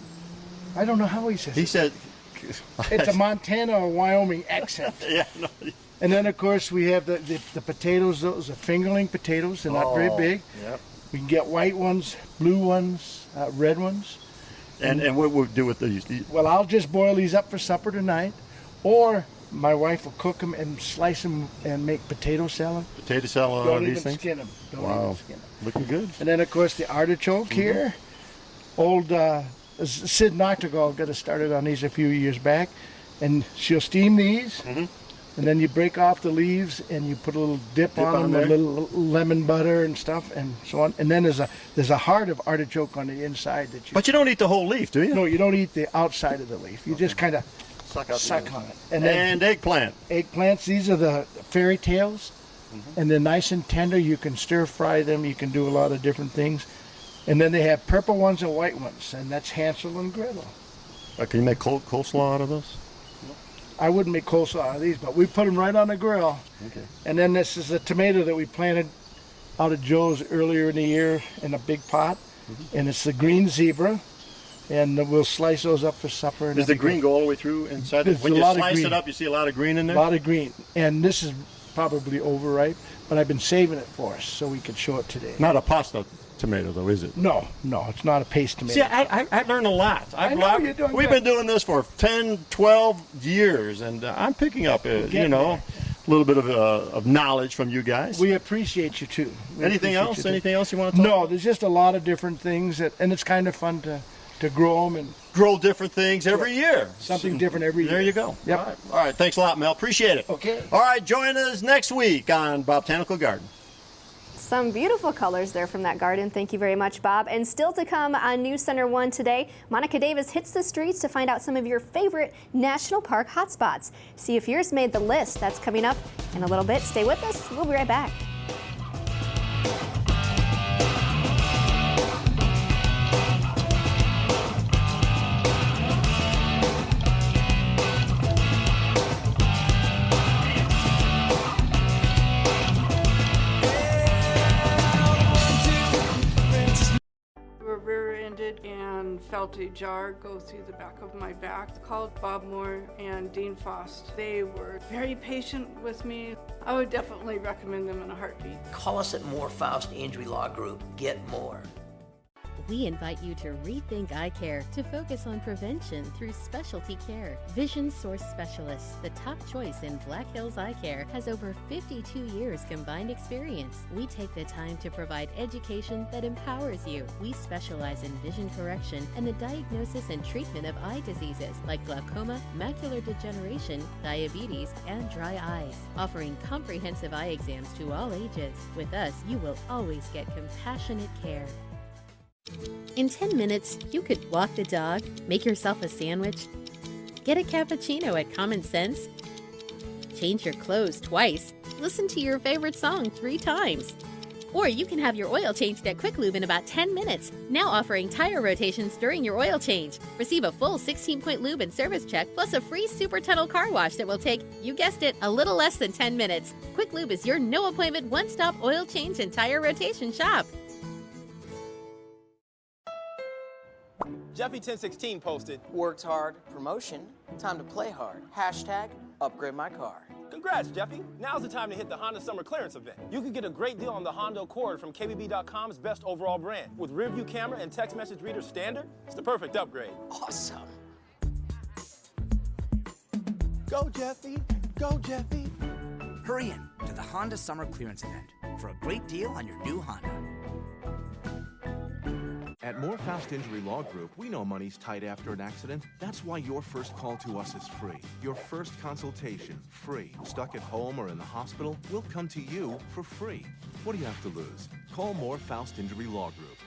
I don't know how he says it. He said it's a Montana or Wyoming accent. Yeah. No. And then of course we have the potatoes. Those are fingerling potatoes. They're not very big. Yep. We can get white ones, blue ones, red ones. And what we'll do with these? Well, I'll just boil these up for supper tonight, or my wife will cook them and slice them and make potato salad. Potato salad Don't on even these things? skin them. Don't Wow. even skin them. Looking good. And then of course the artichoke here. Old Sid Noctegal got us started on these a few years back, and she'll steam these. And then you break off the leaves and you put a little dip on them, a little lemon butter and stuff, and so on. And then there's a heart of artichoke on the inside that you. But you don't eat the whole leaf, do you? No, you don't eat the outside of the leaf. You just kind of suck on it. And then eggplant. Eggplants. These are the fairy tales, and they're nice and tender. You can stir fry them. You can do a lot of different things. And then they have purple ones and white ones, and that's Hansel and Gretel. Can you make coleslaw out of those? I wouldn't make coleslaw out of these, but we put them right on the grill. Okay. And then this is a tomato that we planted out of Joe's earlier in the year in a big pot. And it's the green zebra. And we'll slice those up for supper. Does the green go all the way through inside? When you slice it up, you see a lot of green in there? A lot of green. And this is probably overripe, but I've been saving it for us so we could show it today. Not a pasta tomato, though, is it? No, it's not a paste tomato. See, I learned a lot. You're doing We've been doing this for 10, 12 years, and I'm picking up, a little bit of knowledge from you guys. We appreciate you, too. Anything else? Anything else you want to talk about? No, there's just a lot of different things, and it's kind of fun to grow them and grow different things every year. Something different every year. There you go. Yep. All right. Thanks a lot, Mel. Appreciate it. Okay. All right. Join us next week on Botanical Garden. Some beautiful colors there from that garden. Thank you very much, Bob. And still to come on News Center 1 today, Monica Davis hits the streets to find out some of your favorite national park hotspots. See if yours made the list. That's coming up in a little bit. Stay with us. We'll be right back. Rear-ended and felt a jar go through the back of my back. I called Bob Moore and Dean Fost. They were very patient with me. I would definitely recommend them in a heartbeat. Call us at Moore Faust Injury Law Group. Get more. We invite you to rethink eye care to focus on prevention through specialty care. Vision Source Specialists, the top choice in Black Hills Eye Care, has over 52 years combined experience. We take the time to provide education that empowers you. We specialize in vision correction and the diagnosis and treatment of eye diseases like glaucoma, macular degeneration, diabetes, and dry eyes, offering comprehensive eye exams to all ages. With us, you will always get compassionate care. In 10 minutes, you could walk the dog, make yourself a sandwich, get a cappuccino at Common Sense, change your clothes twice, listen to your favorite song 3 times. Or you can have your oil changed at Quick Lube in about 10 minutes, now offering tire rotations during your oil change. Receive a full 16-point lube and service check, plus a free Super Tunnel car wash that will take, you guessed it, a little less than 10 minutes. Quick Lube is your no-appointment, one-stop oil change and tire rotation shop. Jeffy1016 posted, worked hard, promotion, time to play hard, hashtag upgrade my car. Congrats, Jeffy. Now's the time to hit the Honda Summer Clearance event. You can get a great deal on the Honda Accord from KBB.com's best overall brand. With rear view camera and text message reader standard, it's the perfect upgrade. Awesome. Go, Jeffy. Go, Jeffy. Hurry in to the Honda Summer Clearance event for a great deal on your new Honda. At More Faust Injury Law Group, we know money's tight after an accident. That's why your first call to us is free. Your first consultation, free. Stuck at home or in the hospital, we'll come to you for free. What do you have to lose? Call More Faust Injury Law Group.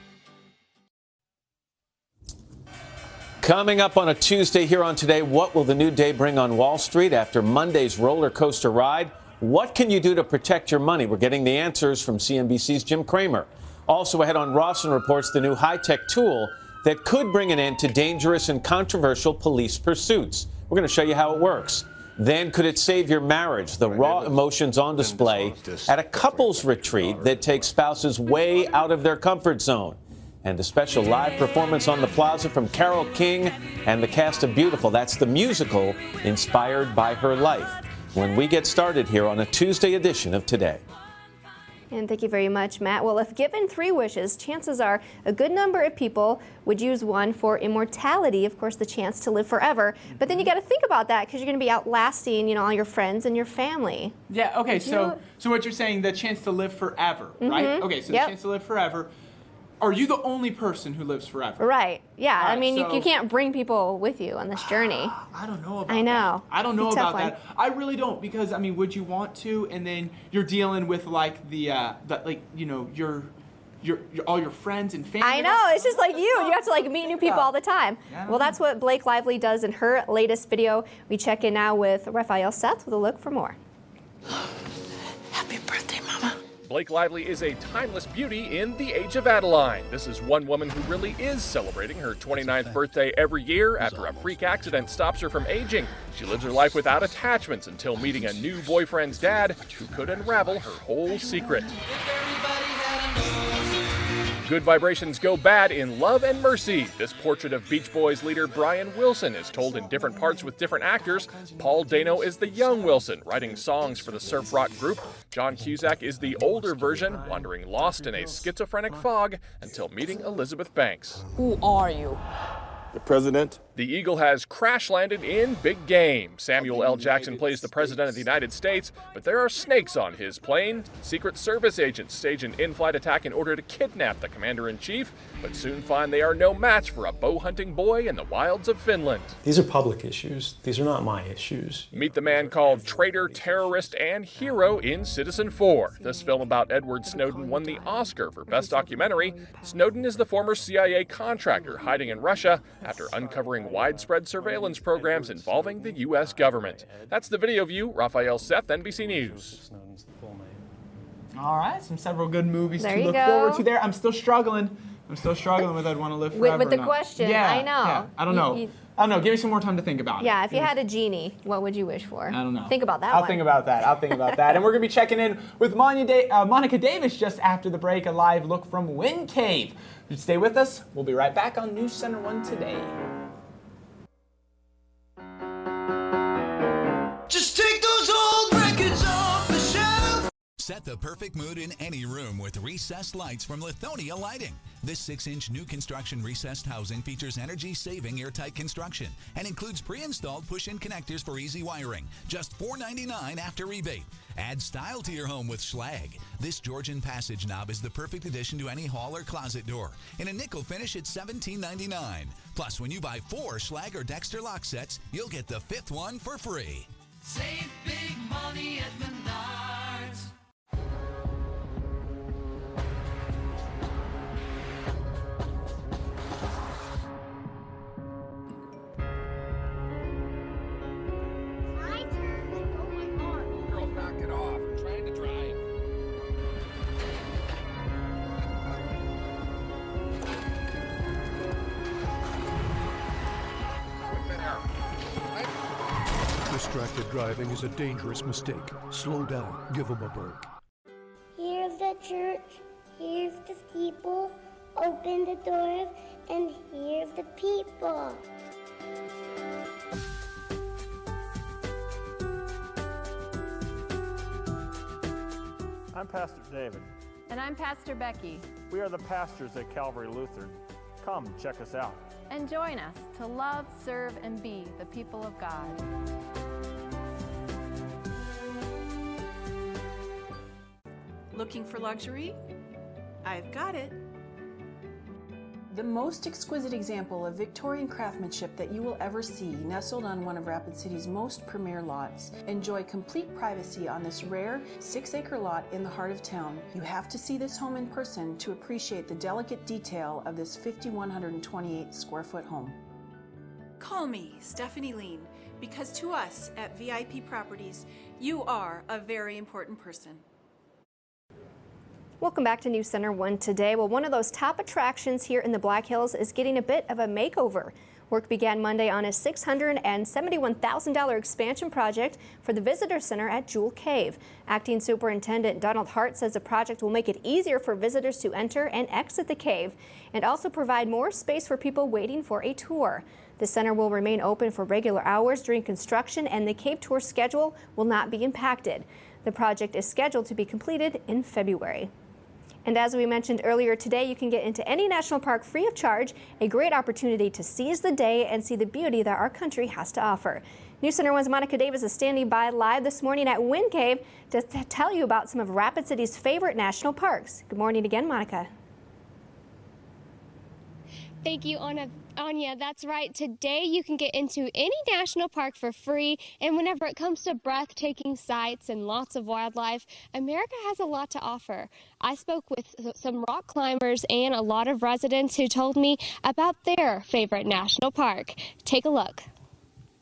Coming up on a Tuesday here on Today, what will the new day bring on Wall Street after Monday's roller coaster ride? What can you do to protect your money? We're getting the answers from CNBC's Jim Cramer. Also ahead on Rawson reports the new high-tech tool that could bring an end to dangerous and controversial police pursuits. We're going to show you how it works. Then could it save your marriage? The raw emotions on display at a couples retreat that takes spouses way out of their comfort zone. And a special live performance on the plaza from Carole King and the cast of Beautiful. That's the musical inspired by her life. When we get started here on a Tuesday edition of Today. And thank you very much, Matt. Well, if given 3 wishes, chances are a good number of people would use one for immortality, of course, the chance to live forever. But then you got to think about that because you're going to be outlasting, you know, all your friends and your family. Yeah, okay, so what you're saying, the chance to live forever, right? Okay, so the chance to live forever. Are you the only person who lives forever? Right. Yeah. Right, I mean, so you can't bring people with you on this journey. I don't know about I know. that. I don't know It's a tough about that. I really don't, because I mean, would you want to? And then you're dealing with like the like, you know, your all your friends and family. I know. It's just like you. You have to like meet new people all the time. Well, that's what Blake Lively does in her latest video. We check in now with Raphael Seth with a look for more. Happy birthday, Mama. Blake Lively is a timeless beauty in the age of Adeline. This is one woman who really is celebrating her 29th birthday every year after a freak accident stops her from aging. She lives her life without attachments until meeting a new boyfriend's dad who could unravel her whole secret. Good vibrations go bad in Love and Mercy. This portrait of Beach Boys leader Brian Wilson is told in different parts with different actors. Paul Dano is the young Wilson, writing songs for the surf rock group. John Cusack is the older version, wandering lost in a schizophrenic fog until meeting Elizabeth Banks. Who are you? The president. The Eagle has crash landed in Big Game. Samuel L. Jackson plays the President of the United States, but there are snakes on his plane. Secret Service agents stage an in-flight attack in order to kidnap the Commander-in-Chief, but soon find they are no match for a bow-hunting boy in the wilds of Finland. These are public issues. These are not my issues. Meet the man called traitor, terrorist, and hero in Citizen 4. This film about Edward Snowden won the Oscar for Best Documentary. Snowden is the former CIA contractor hiding in Russia after uncovering widespread surveillance programs involving the U.S. government. That's the video view. Raphael Seth, NBC News. All right, several good movies There to you look go. forward to there. I'm still struggling with I'd want to live forever. With the or not. question, Yeah, I know. yeah. I don't know. I don't know. Give me some more time to think about it. Yeah, if you had a genie, what would you wish for? I don't know. Think about that I'll one. think about that. And we're going to be checking in with Monica Davis just after the break, a live look from Wind Cave. Stay with us. We'll be right back on News Center 1 Today. Just take those old records off the shelf. Set the perfect mood in any room with recessed lights from Lithonia Lighting. This 6-inch new construction recessed housing features energy-saving airtight construction and includes pre-installed push-in connectors for easy wiring. Just $4.99 after rebate. Add style to your home with Schlage. This Georgian passage knob is the perfect addition to any hall or closet door. In a nickel finish at $17.99. Plus, when you buy 4 Schlage or Dexter lock sets, you'll get the 5th one for free. Save big money at Menards. Girl, knock it off. I'm trying to drive. Distracted driving is a dangerous mistake. Slow down. Give them a break. Here's the church. Here's the steeple. Open the doors, and here's the people. I'm Pastor David. And I'm Pastor Becky. We are the pastors at Calvary Lutheran. Come, check us out. And join us to love, serve, and be the people of God. Looking for luxury? I've got it. The most exquisite example of Victorian craftsmanship that you will ever see, nestled on one of Rapid City's most premier lots. Enjoy complete privacy on this rare 6-acre lot in the heart of town. You have to see this home in person to appreciate the delicate detail of this 5,128 square foot home. Call me, Stephanie Lean, because to us at VIP Properties, you are a very important person. Welcome back to News Center 1 Today. Well, one of those top attractions here in the Black Hills is getting a bit of a makeover. Work began Monday on a $671,000 expansion project for the Visitor Center at Jewel Cave. Acting Superintendent Donald Hart says the project will make it easier for visitors to enter and exit the cave and also provide more space for people waiting for a tour. The center will remain open for regular hours during construction, and the cave tour schedule will not be impacted. The project is scheduled to be completed in February. And as we mentioned earlier today, you can get into any national park free of charge, a great opportunity to seize the day and see the beauty that our country has to offer. News Center 1's Monica Davis is standing by live this morning at Wind Cave to tell you about some of Rapid City's favorite national parks. Good morning again, Monica. Thank you, Anya. That's right. Today you can get into any national park for free. And whenever it comes to breathtaking sights and lots of wildlife, America has a lot to offer. I spoke with some rock climbers and a lot of residents who told me about their favorite national park. Take a look.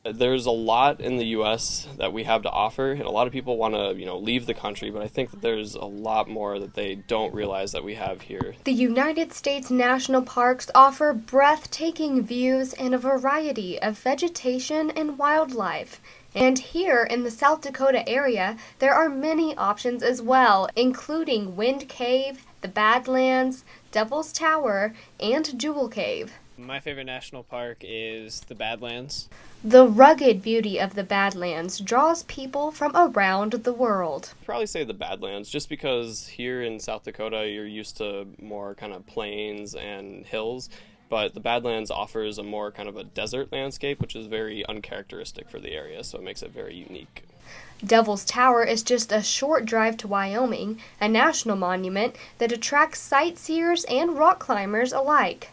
There's a lot in the U.S. that we have to offer, and a lot of people want to, leave the country, but I think that there's a lot more that they don't realize that we have here. The United States national parks offer breathtaking views and a variety of vegetation and wildlife. And here in the South Dakota area, there are many options as well, including Wind Cave, the Badlands, Devil's Tower, and Jewel Cave. My favorite national park is the Badlands. The rugged beauty of the Badlands draws people from around the world. I'd probably say the Badlands, just because here in South Dakota you're used to more kind of plains and hills, but the Badlands offers a more kind of a desert landscape, which is very uncharacteristic for the area, so it makes it very unique. Devil's Tower is just a short drive to Wyoming, a national monument that attracts sightseers and rock climbers alike.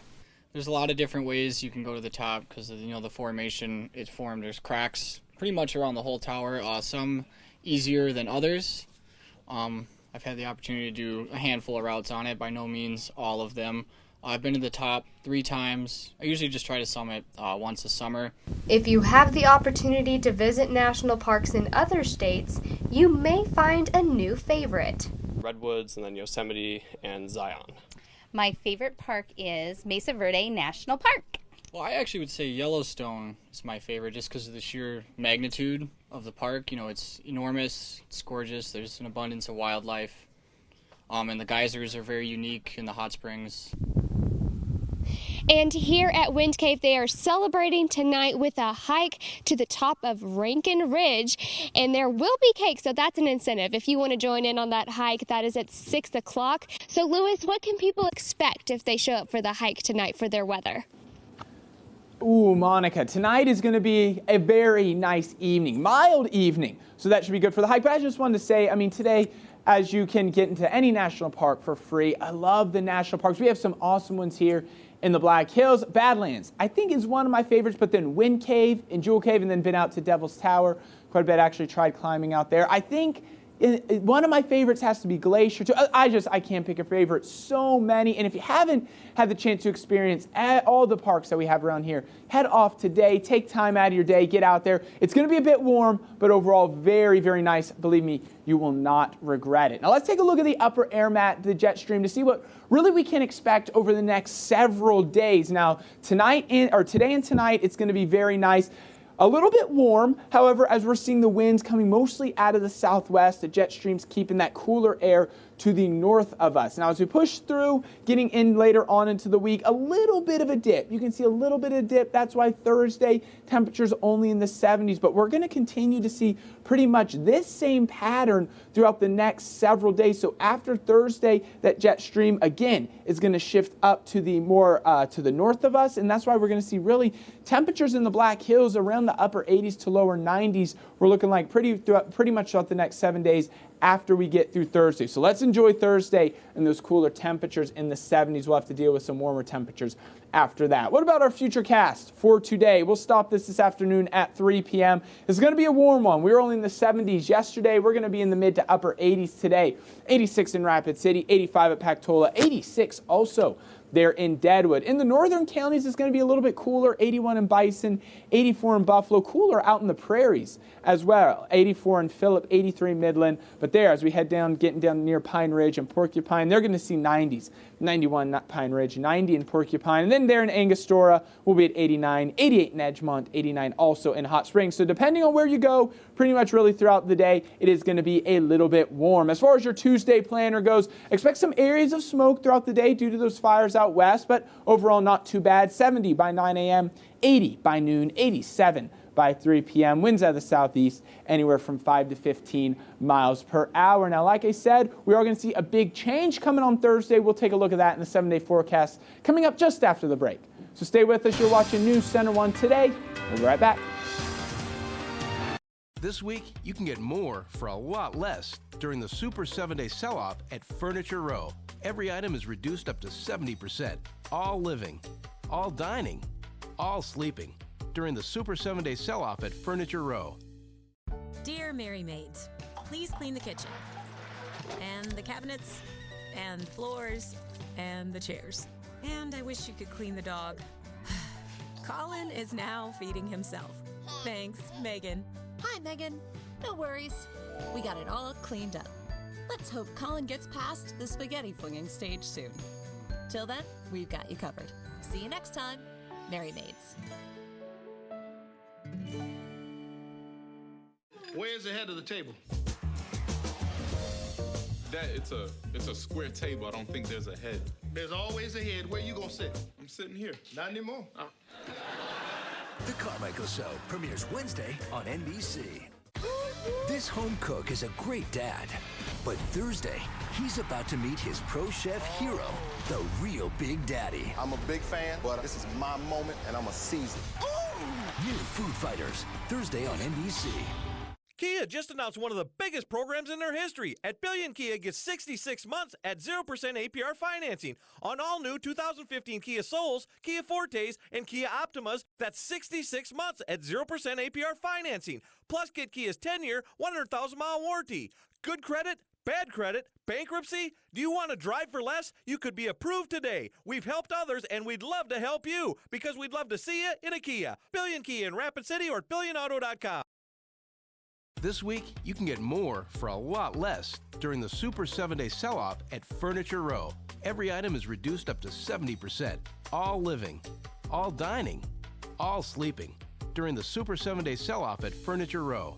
There's a lot of different ways you can go to the top because of the formation it's formed. There's cracks pretty much around the whole tower, some easier than others. I've had the opportunity to do a handful of routes on it, by no means all of them. I've been to the top 3 times. I usually just try to summit once a summer. If you have the opportunity to visit national parks in other states, you may find a new favorite. Redwoods, and then Yosemite and Zion. My favorite park is Mesa Verde National Park. Well, I actually would say Yellowstone is my favorite just because of the sheer magnitude of the park. It's enormous, it's gorgeous, there's an abundance of wildlife, and the geysers are very unique in the hot springs. And here at Wind Cave, they are celebrating tonight with a hike to the top of Rankin Ridge, and there will be cake, so that's an incentive. If you want to join in on that hike, that is at 6 o'clock. So, Lewis, what can people expect if they show up for the hike tonight for their weather? Ooh, Monica, tonight is going to be a very nice evening, mild evening, so that should be good for the hike. But I just wanted to say, today, as you can get into any national park for free, I love the national parks. We have some awesome ones here in the Black Hills. Badlands, I think, is one of my favorites, but then Wind Cave and Jewel Cave, and then been out to Devil's Tower quite a bit. Actually tried climbing out there. I think one of my favorites has to be Glacier too. I can't pick a favorite. So many. And if you haven't had the chance to experience all the parks that we have around here, head off today. Take time out of your day. Get out there. It's going to be a bit warm, but overall very, very nice. Believe me, you will not regret it. Now let's take a look at the upper air mat, the jet stream, to see what really we can expect over the next several days. Now today and tonight, it's going to be very nice. A little bit warm, however, as we're seeing the winds coming mostly out of the southwest, the jet stream's keeping that cooler air to the north of us. Now, as we push through, getting in later on into the week, a little bit of a dip. You can see a little bit of dip. That's why Thursday, temperatures only in the 70s. But we're going to continue to see pretty much this same pattern throughout the next several days. So after Thursday, that jet stream, again, is going to shift up to the more to the north of us. And that's why we're going to see really temperatures in the Black Hills around the upper 80s to lower 90s. We're looking like pretty much throughout the next 7 days after we get through Thursday. So let's enjoy Thursday and those cooler temperatures in the 70s. We'll have to deal with some warmer temperatures after that. What about our future cast for today? We'll stop this afternoon at 3 p.m. It's going to be a warm one. We were only in the 70s yesterday. We're going to be in the mid to upper 80s today. 86 in Rapid City, 85 at Pactola, 86 also there in Deadwood. In the northern counties, it's going to be a little bit cooler, 81 in Bison, 84 in Buffalo, cooler out in the prairies as well, 84 in Phillip, 83 Midland. But there, as we head down, getting down near Pine Ridge and Porcupine, they're going to see 90s, 91 not Pine Ridge, 90 in Porcupine. And then there in Angostura, we'll be at 89, 88 in Edgemont, 89 also in Hot Springs. So depending on where you go, pretty much really throughout the day, it is going to be a little bit warm. As far as your Tuesday planner goes, expect some areas of smoke throughout the day due to those fires out west, but overall not too bad. 70 by 9 a.m., 80 by noon, 87 by 3 p.m. Winds out of the southeast anywhere from 5 to 15 miles per hour. Now, like I said, we are going to see a big change coming on Thursday. We'll take a look at that in the 7-day forecast coming up just after the break. So stay with us. You're watching News Center 1 Today. We'll be right back. This week, you can get more for a lot less during the Super 7-Day Sell-Off at Furniture Row. Every item is reduced up to 70%. All living, all dining, all sleeping during the Super 7-Day Sell-Off at Furniture Row. Dear Mary Maids, please clean the kitchen, and the cabinets, and the floors, and the chairs. And I wish you could clean the dog. Colin is now feeding himself. Thanks, Megan. Hi, Megan. No worries. We got it all cleaned up. Let's hope Colin gets past the spaghetti flinging stage soon. Till then, we've got you covered. See you next time, Mary Maids. Where's the head of the table? It's a square table. I don't think there's a head. There's always a head. Where you gonna sit? I'm sitting here. Not anymore. The Carmichael Show premieres Wednesday on NBC. This home cook is a great dad, but Thursday, he's about to meet his pro chef hero, the real Big Daddy. I'm a big fan, but this is my moment, and I'm a season. New Food Fighters, Thursday on NBC. Kia just announced one of the biggest programs in their history. At Billion Kia, get 66 months at 0% APR financing on all new 2015 Kia Souls, Kia Fortes, and Kia Optimas. That's 66 months at 0% APR financing. Plus, get Kia's 10-year, 100,000-mile warranty. Good credit, bad credit, bankruptcy? Do you want to drive for less? You could be approved today. We've helped others, and we'd love to help you because we'd love to see you in a Kia. Billion Kia in Rapid City or at billionauto.com. This week, you can get more for a lot less during the Super 7-Day Sell-Off at Furniture Row. Every item is reduced up to 70%. All living, all dining, all sleeping during the Super 7-Day Sell-Off at Furniture Row.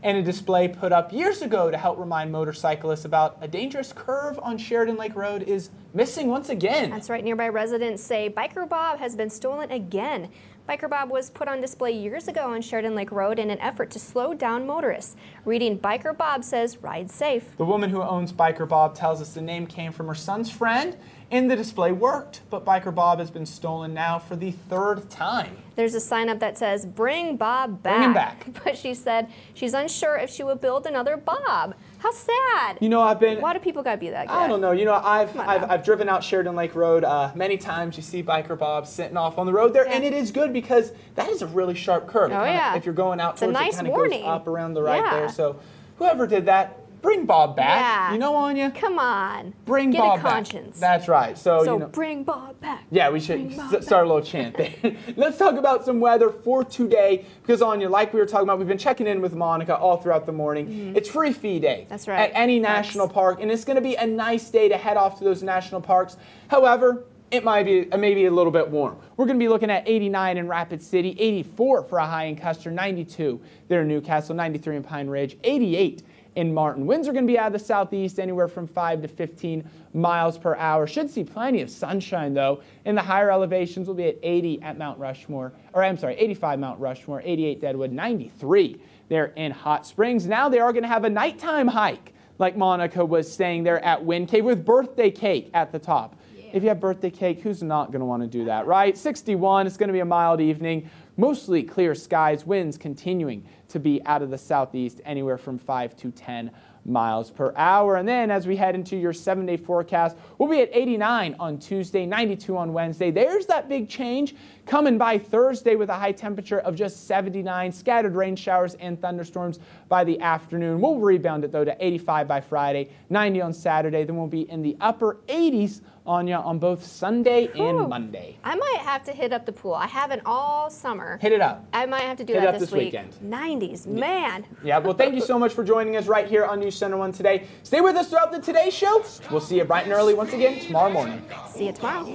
And a display put up years ago to help remind motorcyclists about a dangerous curve on Sheridan Lake Road is missing once again. That's right. Nearby residents say Biker Bob has been stolen again. Biker Bob was put on display years ago on Sheridan Lake Road in an effort to slow down motorists. Reading Biker Bob says, ride safe. The woman who owns Biker Bob tells us the name came from her son's friend, and the display worked. But Biker Bob has been stolen now for the 3rd time. There's a sign up that says, bring Bob back. Bring him back. But she said she's unsure if she would build another Bob. How sad. You know, Why do people gotta be that good? I don't know. You know, I've driven out Sheridan Lake Road many times. You see Biker Bob sitting off on the road there, and it is good because that is a really sharp curve. Oh, yeah. If you're going out It's a towards nice it, kind of warning. goes up around the right Yeah. there. So whoever did that, bring Bob back. Yeah. You know, Anya? Come on. Bring Get Bob a back. conscience. That's right. So you know, bring Bob back. yeah, we should start a little chant there. Let's talk about some weather for today because, Anya, like we were talking about, we've been checking in with Monica all throughout the morning. It's Free Fee Day. That's right. At any national park, and it's going to be a nice day to head off to those national parks. However, it might be maybe a little bit warm. We're going to be looking at 89 in Rapid City, 84 for a high in Custer, 92 there in Newcastle, 93 in Pine Ridge, 88 in Martin. Winds are going to be out of the southeast, anywhere from 5 to 15 miles per hour. Should see plenty of sunshine, though. In the higher elevations, we'll be at 80 at Mount Rushmore, or I'm sorry, 85 Mount Rushmore, 88 Deadwood, 93 there in Hot Springs. Now they are going to have a nighttime hike, like Monica was saying there at Wind Cave, with birthday cake at the top. If you have birthday cake, who's not going to want to do that, right? 61, it's going to be a mild evening. Mostly clear skies, winds continuing to be out of the southeast, anywhere from 5 to 10 miles per hour. And then as we head into your 7-day forecast, we'll be at 89 on Tuesday, 92 on Wednesday. There's that big change coming by Thursday with a high temperature of just 79, scattered rain showers and thunderstorms by the afternoon. We'll rebound it, though, to 85 by Friday, 90 on Saturday. Then we'll be in the upper 80s on both Sunday and Monday. I might have to hit up the pool. I haven't all summer. Hit it up. I might have to do Hit that it up this weekend. 90s, man. Yeah, well, thank you so much for joining us right here on News Center 1 Today. Stay with us throughout the Today Show. We'll see you bright and early once again tomorrow morning. See you tomorrow.